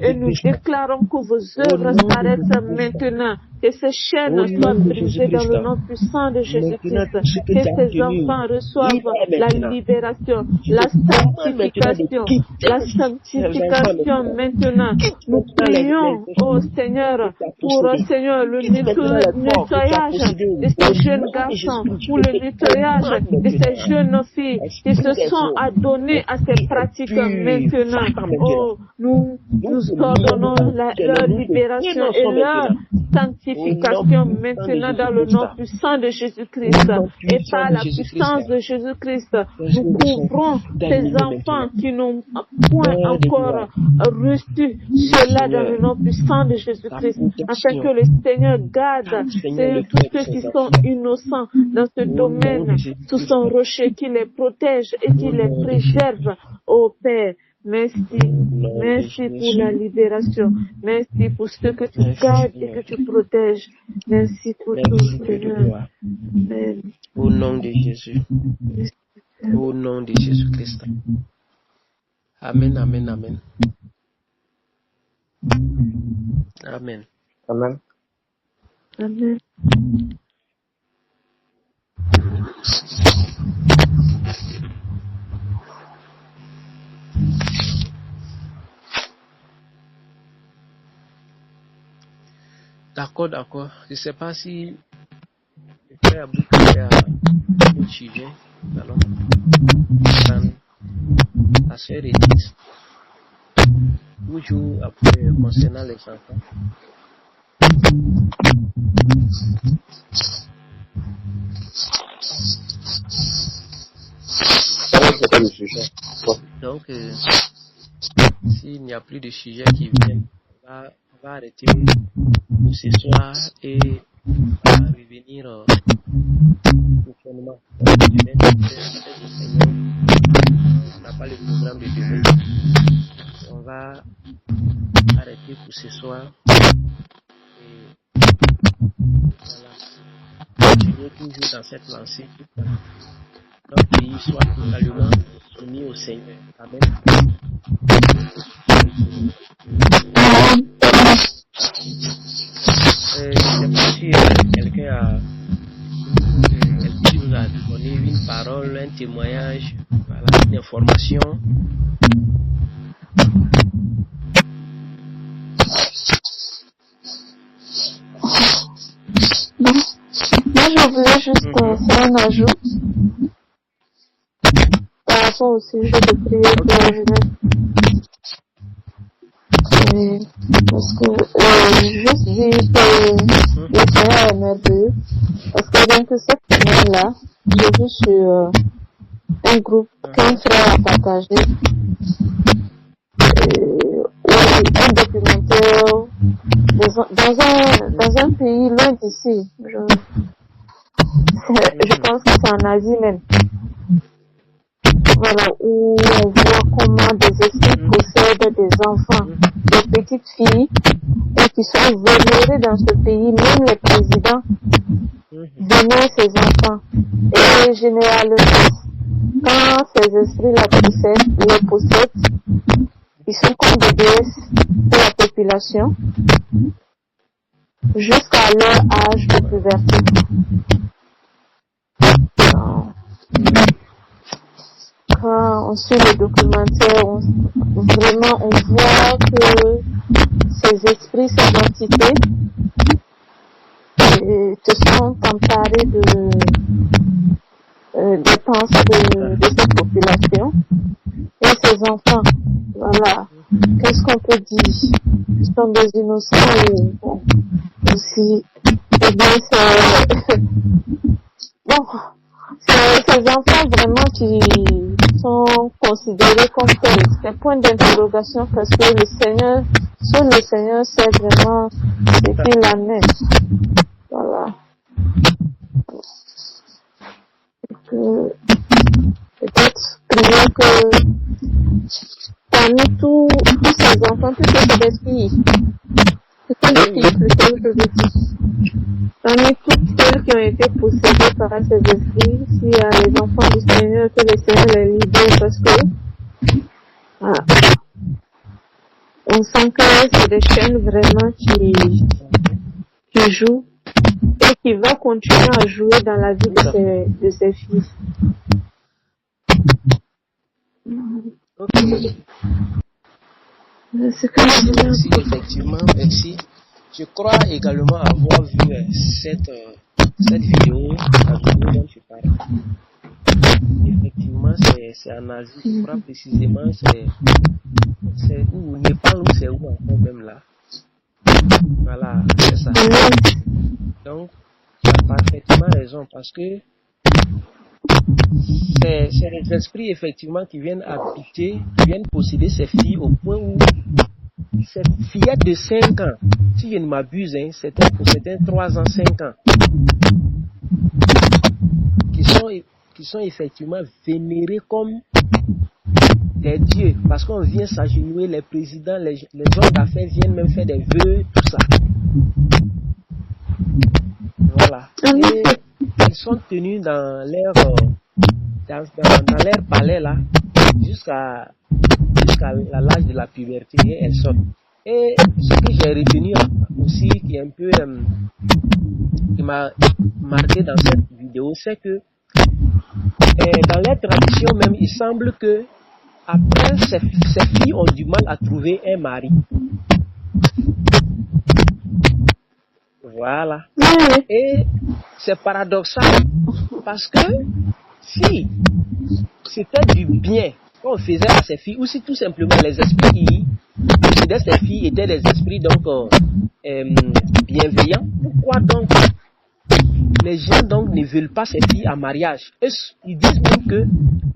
et nous Jésus-Christ. déclarons que vos Au œuvres nom de s'arrêtent Jésus-Christ. maintenant. Que ces chaînes Au soient nom de brisées dans Jésus-Christ. le nom puissant de Maintenant, Jésus-Christ. tout ce que Que tu as ces obtenu, enfants reçoivent libère la maintenant. libération, Je la te commande maintenant de sanctification, quitter la ces enfants sanctification maintenant. maintenant. Quitte Nous maintenant prions, oh esprits Seigneur, que tu as pour possédés. Seigneur le Quitte maintenant les corps que tu as nettoyage possédés. de Au ces jeunes nom de garçons, Jésus-Christ, pour je le te nettoyage commande de ces maintenant. jeunes filles qui Esprit se des sont eaux, adonnées à ces esprit pratiques impur, maintenant. Satan maintenant. Oh, nous Nous ordonnons te leur lions, libération et dénonçons leur maintenant. Au sanctification nom puissant de maintenant dans le nom Jésus-Christ. puissant de Au Jésus-Christ. nom Et puissant par de la Jésus-Christ. puissance de Jésus-Christ, Tes nous œuvres sont couvrons ces terminées enfants maintenant. qui n'ont point Père de encore gloire. reçu Oui, cela dans Seigneur. le nom puissant de Ta Jésus-christ, afin protection. que le Seigneur garde Seigneur, le tous cœur de ceux ces qui enfants. sont innocents dans ce Au nom domaine, de sous Jésus-Christ. son rocher, qui les protège et qui Au les nom de préserve, ô Père. Merci, Au nom de merci pour Jésus. la libération, merci pour ce que tu Merci, gardes et Seigneur. que tu protèges. Merci pour tout, Merci, Père de Seigneur. gloire. Amen. Au nom de Jésus. Merci. Au nom de Jésus-Christ. Amen, amen, amen. Amen. Amen. Amen. D'accord, d'accord. Je ne sais pas si le frère Aboukari a un sujet. Alors, la sœur Edith, toujours après, concernant les enfants. C'est pas le sujet. Donc, s'il n'y a plus de sujets qui viennent, on va arrêter pour ce soir et on va revenir prochainement. Demain, on n'a pas le programme de demain. On va arrêter pour ce soir. Et voilà. Continuer toujours dans cette lancée pour que notre pays soit totalement soumis au Seigneur. Amen. Je ne sais pas si quelqu'un nous a donné une parole, un témoignage, voilà, une information. Moi, je voulais juste faire un ajout par rapport au sujet de prière pour la jeunesse. Parce que juste dire que le Seigneur est merveilleux. Parce que donc cette semaine-là, j'ai vu sur un groupe qu'un frère a partagé un documentaire dans un pays loin d'ici. Je pense que c'est en Asie même. Voilà, où on voit comment des esprits possèdent des enfants, des petites filles, et qui sont vénérées dans ce pays. Même les présidents vénèrent ces enfants. Et généralement, quand ces esprits les possèdent, ils sont comme des déesses de la population jusqu'à leur âge de puberté. Quand on suit le documentaire, vraiment on voit que ces esprits, ces entités te sont emparés des pensées de cette population. Et ces enfants, voilà, qu'est-ce qu'on peut dire? Ils sont des innocents et bon, aussi, eh bien c'est... bon, c'est ces enfants vraiment qui sont considérés comme tels. C'est point d'interrogation parce que le Seigneur, seul le Seigneur sait vraiment ce qu'il en est. Voilà. Et que, peut-être prier que parmi tous ces enfants, toutes ces filles, c'est des filles plutôt, je veux dire. Parmi toutes celles qui ont été possédées par ces esprits, s'il y a les enfants du Seigneur, que le Seigneur les libère parce que voilà. On sent que c'est des chaînes vraiment qui jouent et qui vont continuer à jouer dans la vie de ces filles. Okay. C'est que je Merci, effectivement, merci. Je crois également avoir vu cette vidéo, la vidéo dont tu parles. Effectivement, c'est en Asie, je crois précisément, c'est où, Népal ou c'est où encore même là. Voilà, c'est ça. Donc, tu as parfaitement raison parce que c'est les esprits effectivement qui viennent habiter, qui viennent posséder ces filles au point où cette fillette de 5 ans, si je ne m'abuse, hein, c'était 3 ans, 5 ans, qui sont effectivement vénérés comme des dieux, parce qu'on vient s'agenouiller, les présidents, les hommes d'affaires viennent même faire des vœux, tout ça. Voilà. Et ils sont tenus dans leur palais là, jusqu'à l'âge de la puberté, et elles sortent. Et ce que j'ai retenu aussi, qui est un peu, qui m'a marqué dans cette vidéo, c'est que dans les traditions même, il semble que après, ces filles ont du mal à trouver un mari. Voilà. Et c'est paradoxal parce que si c'était du bien qu'on faisait à ces filles, ou si tout simplement les esprits qui possédaient ces filles étaient des esprits donc bienveillants, pourquoi donc les gens donc ne veulent pas ces filles en mariage? Ils disent même que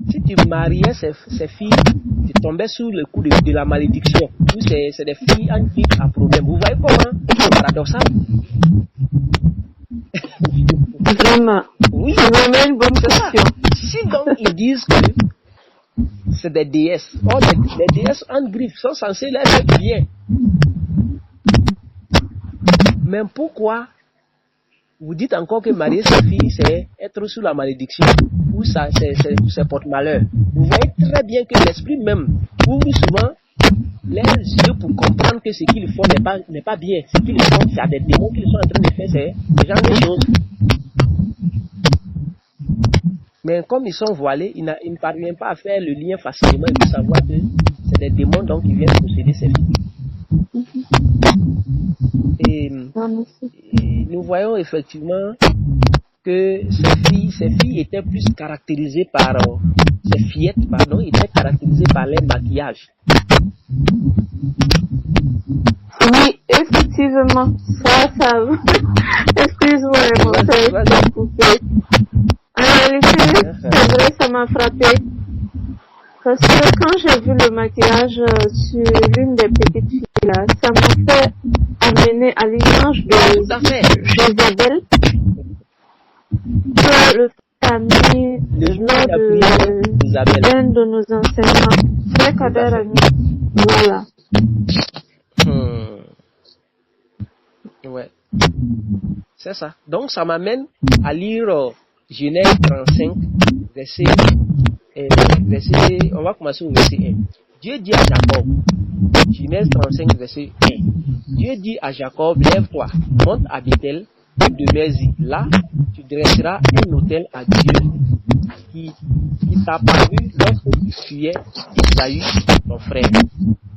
Si tu mariais ces filles, tu tombais sous le coup de la malédiction. Ou c'est des filles en qui à problème. Vous voyez comment c'est paradoxal? Vraiment. Oui. C'est vraiment une bonne question. Si donc ils disent que c'est des déesses, or les déesses en griffe sont censées les être bien. Mais pourquoi vous dites encore que marier sa fille, c'est être sous la malédiction, ou ça, c'est porte-malheur? Vous voyez très bien que l'esprit même ouvre souvent les yeux pour comprendre que ce qu'ils font n'est pas bien. Ce qu'ils font, c'est à des démons qu'ils sont en train de faire, c'est ce genre de choses. Mais comme ils sont voilés, ils ne parviennent pas à faire le lien facilement et de savoir que c'est des démons donc qui viennent posséder ces filles. Et nous voyons effectivement que ces filles étaient plus caractérisées par ces fillettes, étaient caractérisées par leur maquillage. Oui, effectivement, ça. Excuse-moi, mon coupé. En réalité, c'est vrai, ça m'a frappé. Parce que quand j'ai vu le maquillage sur l'une des petites filles là, ça m'a fait amener à l'image de Jézabel. Que le père a mis lors de l'un de nos enseignants. Très Kader a mis. Voilà. Ouais. C'est ça. Donc ça m'amène à lire Genèse 35, verset, on va commencer au verset 1. Dieu dit à Jacob, Genèse 35, verset 1. Dieu dit à Jacob, lève-toi, monte à Bethel, et demeure-y. Là, tu dresseras un autel à Dieu qui t'a paru lorsque tu fuyais Isaïe, ton frère.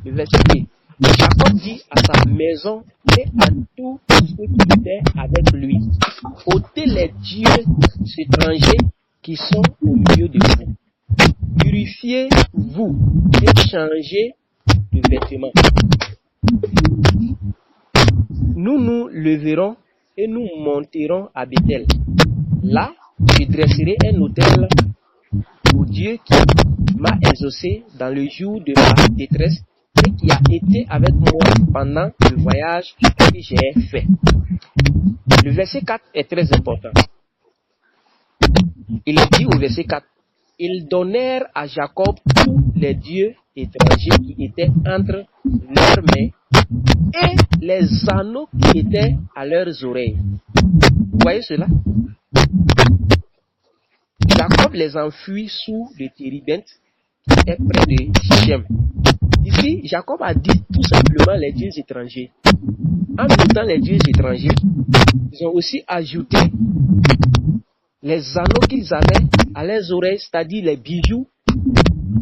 Le verset 2. Jacob dit à sa maison et à tous ceux qui étaient avec lui, ôtez les dieux étrangers qui sont au milieu de vous. Purifiez-vous et changez de vêtements. Nous nous leverons et nous monterons à Bethel. Là, je dresserai un autel au Dieu qui m'a exaucé dans le jour de ma détresse et qui a été avec moi pendant le voyage que j'ai fait. Le verset 4 est très important. Il dit au verset 4, ils donnèrent à Jacob tous les dieux étrangers qui étaient entre leurs mains et les anneaux qui étaient à leurs oreilles. Vous voyez cela? Jacob les enfuit sous le térébinthe qui est près de Sichem. Ici, Jacob a dit tout simplement les dieux étrangers. En mettant les dieux étrangers, ils ont aussi ajouté les anneaux qu'ils avaient à leurs oreilles, c'est-à-dire les bijoux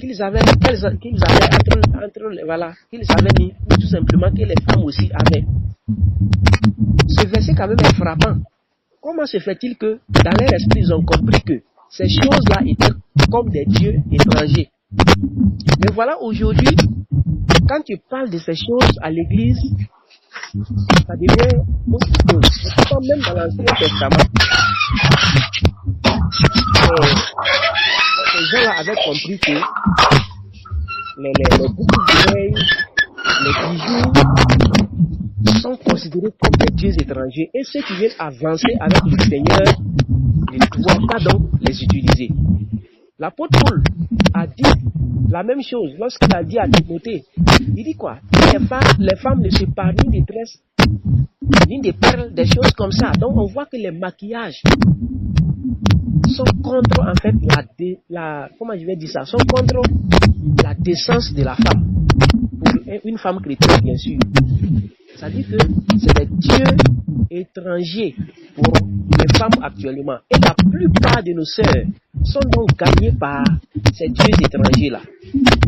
qu'ils avaient mis, ou tout simplement que les femmes aussi avaient. Ce verset quand même est frappant. Comment se fait-il que dans leur esprit ils ont compris que ces choses-là étaient comme des dieux étrangers? Mais voilà, aujourd'hui, quand tu parles de ces choses à l'église, ça devient autre chose. Pourtant, même dans l'Ancien Testament, ces gens-là avaient compris que les boucles d'oreilles, les bijoux sont considérés comme des dieux étrangers et ceux qui viennent avancer avec le Seigneur ne doivent pas donc les utiliser. L'apôtre Paul a dit la même chose lorsqu'il a dit à Timothée. Il dit quoi? Les femmes ne se parlent ni de tresses, ni de perles, des choses comme ça. Donc on voit que les maquillages sont contre en fait sont contre la décence de la femme. Pour une femme chrétienne, bien sûr. C'est-à-dire que c'est des dieux étrangers pour les femmes actuellement. Et la plupart de nos sœurs sont donc gagnées par ces dieux étrangers-là.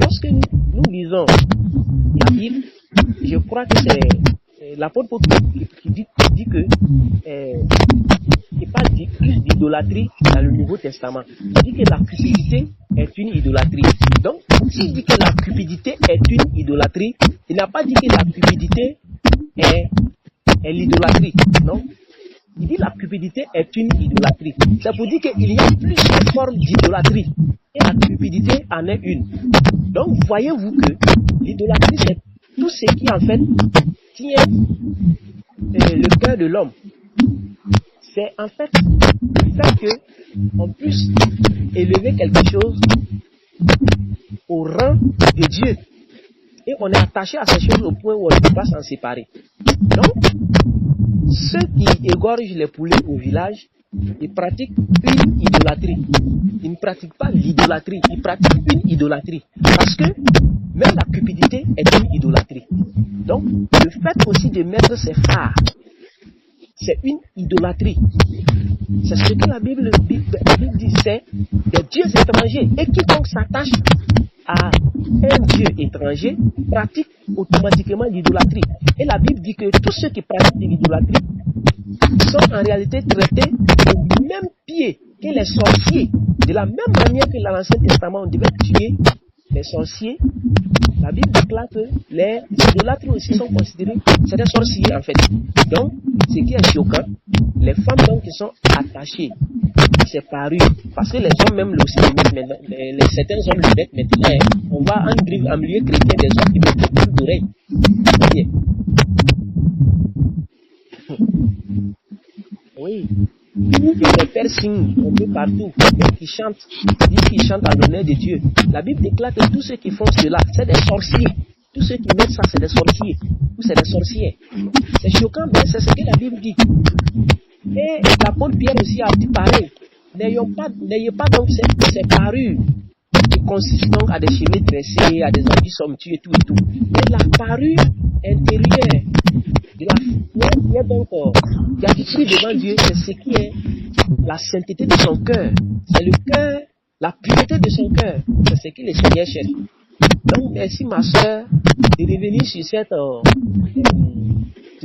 Lorsque nous lisons la Bible, je crois que c'est l'apôtre Paul qui dit que il parle plus d'idolâtrie dans le Nouveau Testament. Il dit que la cupidité est une idolâtrie. Donc, s'il dit que la cupidité est une idolâtrie, il n'a pas dit que la cupidité est l'idolâtrie. Non. Il dit la cupidité est une idolâtrie. C'est pour dire qu'il y a plusieurs formes d'idolâtrie. et la cupidité en est une. Donc, voyez-vous que l'idolâtrie, c'est tout ce qui, en fait, tient le cœur de l'homme. C'est, en fait, le fait qu'on puisse élever quelque chose au rang de Dieu. Et on est attaché à ces choses au point où on ne peut pas s'en séparer. Donc, ceux qui égorgent les poulets au village, ils pratiquent une idolâtrie. Ils ne pratiquent pas l'idolâtrie, ils pratiquent une idolâtrie. Parce que même la cupidité est une idolâtrie. Donc, le fait aussi de mettre ses phares, c'est une idolâtrie. C'est ce que la Bible dit, c'est des dieux étrangers. Et quiconque s'attache à un dieu étranger pratique automatiquement l'idolâtrie. Et la Bible dit que tous ceux qui pratiquent l'idolâtrie sont en réalité traités au même pied que les sorciers. De la même manière que dans l'Ancien Testament, on devait tuer les sorciers. La Bible déclare que les idolâtres aussi sont considérés, c'est des sorciers en fait. Donc, ce qui est choquant, les femmes donc qui sont attachées à ces parures, parce que les hommes même aussi le mettent maintenant, certains hommes le mettent maintenant, hein. On voit en milieu chrétien des hommes qui mettent des boucles d'oreilles. Oui. Il y a des piercings un peu partout, qui chantent, disent qu'ils chantent en l'honneur de Dieu. La Bible déclare que tous ceux qui font cela, c'est des sorciers. Tous ceux qui mettent ça, c'est des sorciers. Ou c'est des sorcières. C'est choquant, mais c'est ce que la Bible dit. Et l'apôtre Pierre aussi a dit pareil. N'ayez pas donc ces parures qui consistent donc à des cheveux tressés, à des habits somptueux et tout et tout. Mais la parure intérieure de la foi, donc, qui a pris devant Dieu, c'est ce qui est la sainteté de son cœur. C'est le cœur, la pureté de son cœur. C'est ce que le Seigneur cherche. Donc, merci ma soeur de revenir sur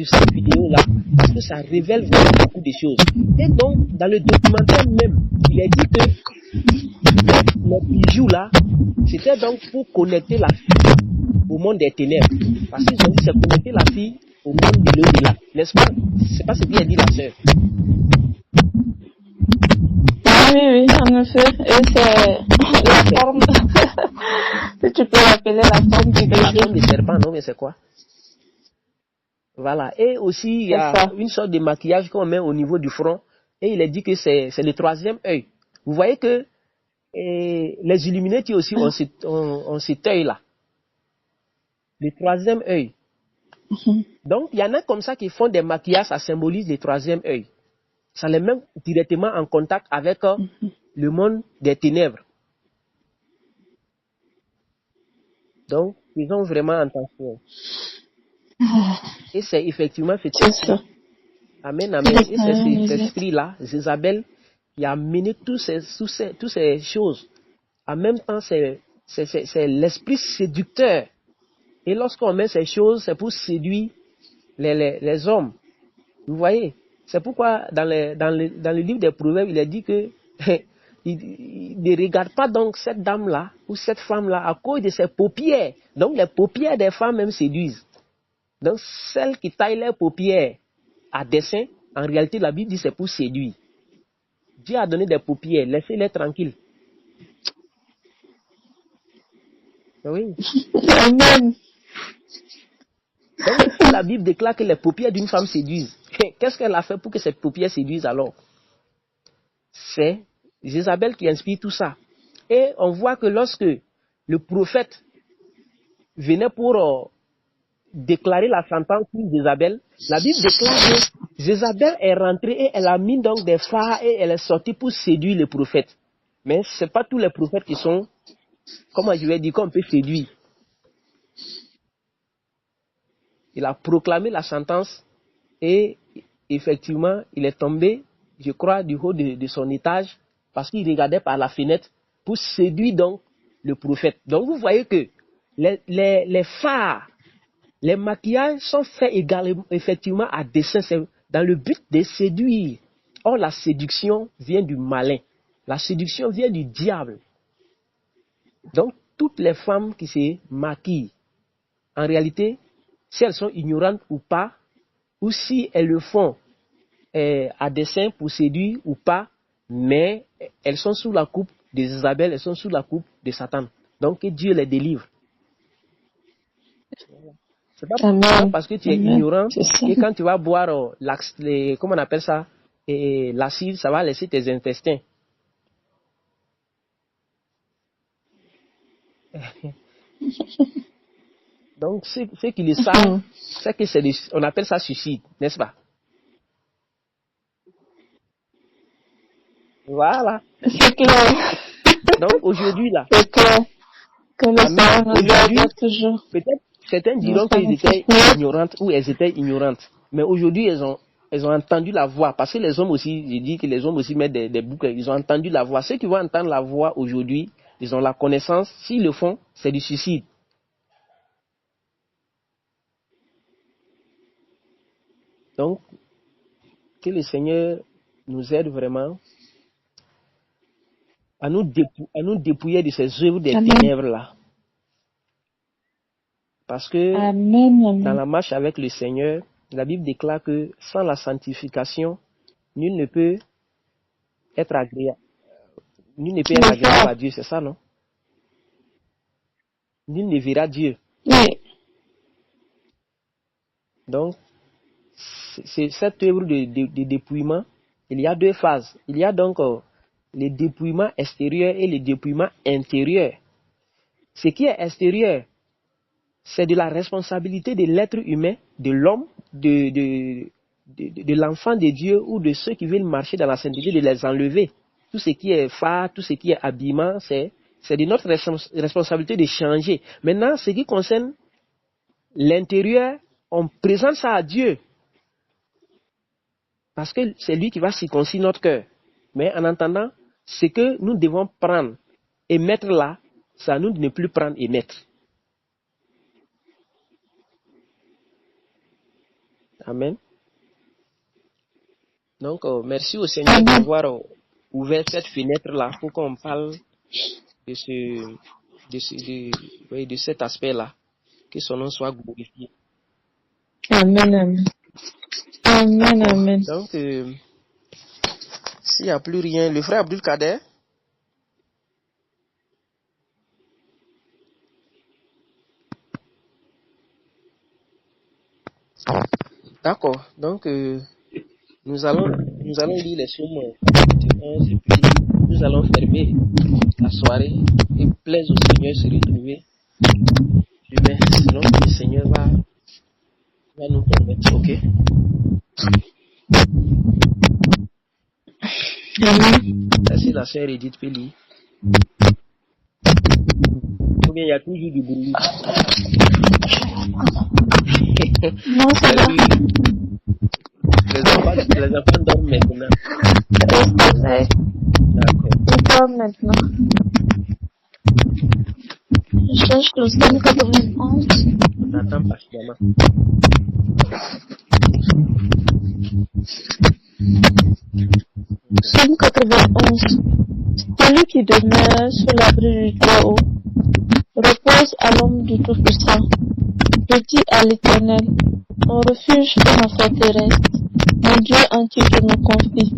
cette vidéo-là, parce que ça révèle vraiment beaucoup de choses. Et donc, dans le documentaire même, il est dit que les bijoux-là, c'était donc pour connecter la fille au monde des ténèbres. Parce qu'ils ont dit c'est connecter la fille au monde de l'au-delà. N'est-ce pas? C'est pas ce qu'il a dit la sœur. Oui, en effet. Et c'est la forme, si tu peux l'appeler la forme du bijou. La forme du serpent, non, mais c'est quoi? Voilà. Et aussi, il y a une sorte de maquillage qu'on met au niveau du front. Et il est dit que c'est le troisième œil. Vous voyez que les Illuminati aussi ont cet œil-là. Le troisième œil. Donc, il y en a comme ça qui font des maquillages, ça symbolise le troisième œil. Ça les met directement en contact avec le monde des ténèbres. Donc, ils ont vraiment attention. Et c'est effectivement fait ça. Amen, amen. Et c'est cet esprit-là, Jézabel, qui a mené toutes ces choses. En même temps, c'est l'esprit séducteur. Et lorsqu'on met ces choses, c'est pour séduire les hommes. Vous voyez? C'est pourquoi dans le livre des Proverbes, il est dit que il ne regarde pas donc cette dame-là ou cette femme-là à cause de ses paupières. Donc les paupières des femmes même séduisent. Donc celles qui taillent leurs paupières à dessein, en réalité la Bible dit c'est pour séduire. Dieu a donné des paupières, laissez-les tranquilles. Oui. Amen. Donc, la Bible déclare que les paupières d'une femme séduisent. Qu'est-ce qu'elle a fait pour que ces paupières séduisent alors? C'est Jézabel qui inspire tout ça. Et on voit que lorsque le prophète venait pour déclarer la sentence sur Jézabel, la Bible déclare que Jézabel est rentrée et elle a mis donc des phares et elle est sortie pour séduire le prophète. Mais ce n'est pas tous les prophètes qui sont, comment je vais dire, qu'on peut séduire. Il a proclamé la sentence et effectivement, il est tombé, je crois, du haut de son étage parce qu'il regardait par la fenêtre pour séduire donc le prophète. Donc vous voyez que les phares, les maquillages sont faits également, effectivement à dessein, c'est dans le but de séduire. Or, la séduction vient du malin. La séduction vient du diable. Donc, toutes les femmes qui se maquillent, en réalité, si elles sont ignorantes ou pas, ou si elles le font à dessein pour séduire ou pas, mais elles sont sous la coupe de Isabelle, elles sont sous la coupe de Satan. Donc que Dieu les délivre. C'est pas parce que tu es ignorant que quand tu vas boire comment on appelle ça, l'acide, ça va laisser tes intestins. Donc ceux qui le savent, c'est que on appelle ça suicide, n'est-ce pas? Voilà. C'est clair. Donc aujourd'hui là. C'est clair. Que le Seigneur nous aide toujours. Peut-être certains diront qu'elles étaient ignorantes ou elles étaient ignorantes. Mais aujourd'hui, elles ont entendu la voix. Parce que les hommes aussi, j'ai dit que les hommes aussi mettent des boucles. Ils ont entendu la voix. Ceux qui vont entendre la voix aujourd'hui, ils ont la connaissance. S'ils le font, c'est du suicide. Donc, que le Seigneur nous aide vraiment à nous dépouiller de ces œuvres des ténèbres-là. Parce que dans la marche avec le Seigneur, la Bible déclare que sans la sanctification, nul ne peut être agréable à Dieu, c'est ça, non? Nul ne verra Dieu. Oui. Donc, c'est cette œuvre de dépouillement. Il y a deux phases. Il y a donc le dépouillement extérieur et le dépouillement intérieur. Ce qui est extérieur, c'est de la responsabilité de l'être humain, de l'homme, de l'enfant de Dieu ou de ceux qui veulent marcher dans la sainteté, de les enlever. Tout ce qui est phare, tout ce qui est habillement, c'est de notre responsabilité de changer. Maintenant, ce qui concerne l'intérieur, on présente ça à Dieu. Parce que c'est lui qui va circoncire notre cœur. Mais en attendant, ce que nous devons prendre et mettre là, c'est à nous de ne plus prendre et mettre. Amen. Donc, merci au Seigneur d'avoir ouvert cette fenêtre-là pour qu'on parle de cet aspect-là. Que son nom soit glorifié. Amen, amen. Amen, amen. Donc, s'il n'y a plus rien, le frère Abdul Kader. D'accord. Donc, nous allons lire les psaumes 11 et puis nous allons fermer la soirée et plaise au Seigneur se retrouver demain. Sinon, le Seigneur va nous permettre. Ok? Merci la sœur Edith Pelli. Ou bien il y a toujours du bruit. Non, c'est bon. Les enfants dorment maintenant. D'accord. Ils dorment maintenant. Je cherche le psaume 91. On attend patiemment. Psaume 91. Celui qui demeure sous l'abri du Très-Haut repose à l'ombre du Tout-Puissant. Je dis à l'Éternel, mon refuge et ma forteresse, mon Dieu en qui je me confie,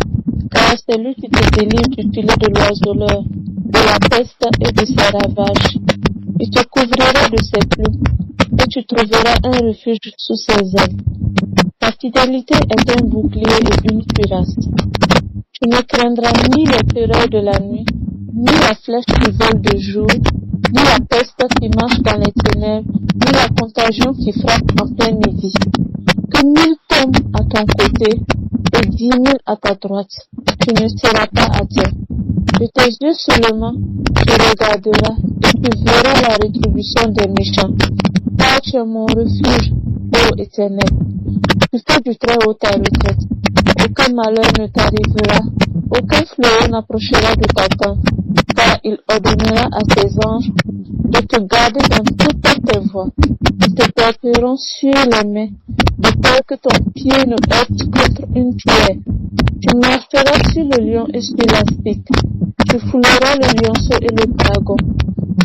car c'est lui qui te délivre du filet de l'oiseleur, de la peste et de ses ravages. Il te couvrira de ses plumes, et tu trouveras un refuge sous ses ailes. Ta fidélité est un bouclier et une cuirasse. Tu ne craindras ni les terreurs de la nuit, ni la flèche qui vole de jour, ni la peste qui marche dans les ténèbres, ni la contagion qui frappe en plein midi. Que 1000 tombent à ton côté et 10 000 à ta droite, tu ne seras pas atteint. De tes yeux seulement, tu regarderas et tu verras la rétribution des méchants. Car tu es mon refuge, ô Éternel. Tu fais du Très-Haut ta retraite. Aucun malheur ne t'arrivera, aucun fléau n'approchera de ta tente, car il ordonnera à ses anges de te garder dans toutes tes voies. Ils te porteront sur les mains, de peur que ton pied ne heurte contre une pierre. Tu marcheras sur le lion et sur l'aspic. Tu fouleras le lionceau et le dragon.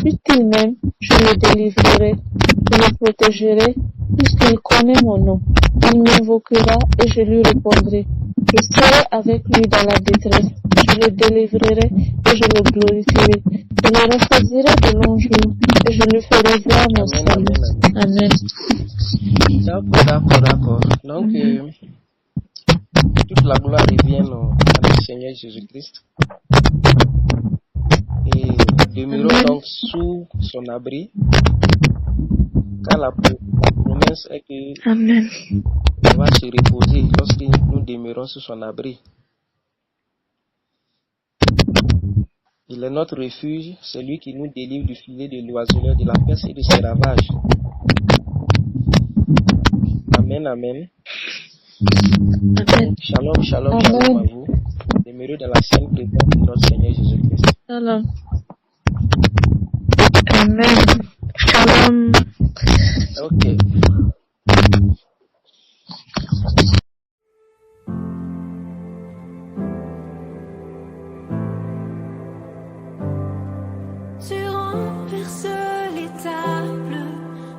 Puisqu'il m'aime, je le délivrerai, je le protégerai, puisqu'il connaît mon nom. Il m'invoquera et je lui répondrai. Je serai avec lui dans la détresse. Je je le délivrerai et je le glorifierai. Je le rassasirai de longs jours et je le ferai voir mon salut. Amen. D'accord. Donc, toute la gloire revient à notre Seigneur Jésus-Christ. Et demeurons donc sous son abri, car la promesse est que Amen. on va se reposer lorsque nous demeurons sous son abri. Il est notre refuge, c'est lui qui nous délivre du filet de l'oiseleur, de la peste et de ses ravages. Amen. Amen. Shalom Amen. à vous. Demeurez dans la sainte présence de notre Seigneur Jésus-Christ. Shalom. Amen. Shalom. Ok. Tu renverses les tables,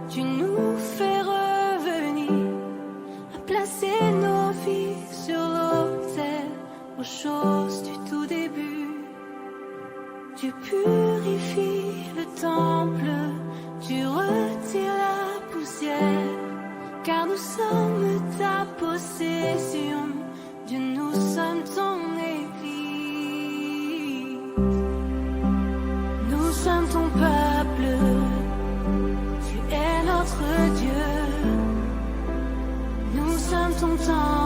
tu nous fais revenir à placer nos vies sur l'autel, aux choses du tout début. Tu purifies le temple, tu retires la poussière, car nous sommes ta possession, Dieu, nous sommes ton église. Nous sommes ton peuple, tu es notre Dieu. Nous sommes ton temple.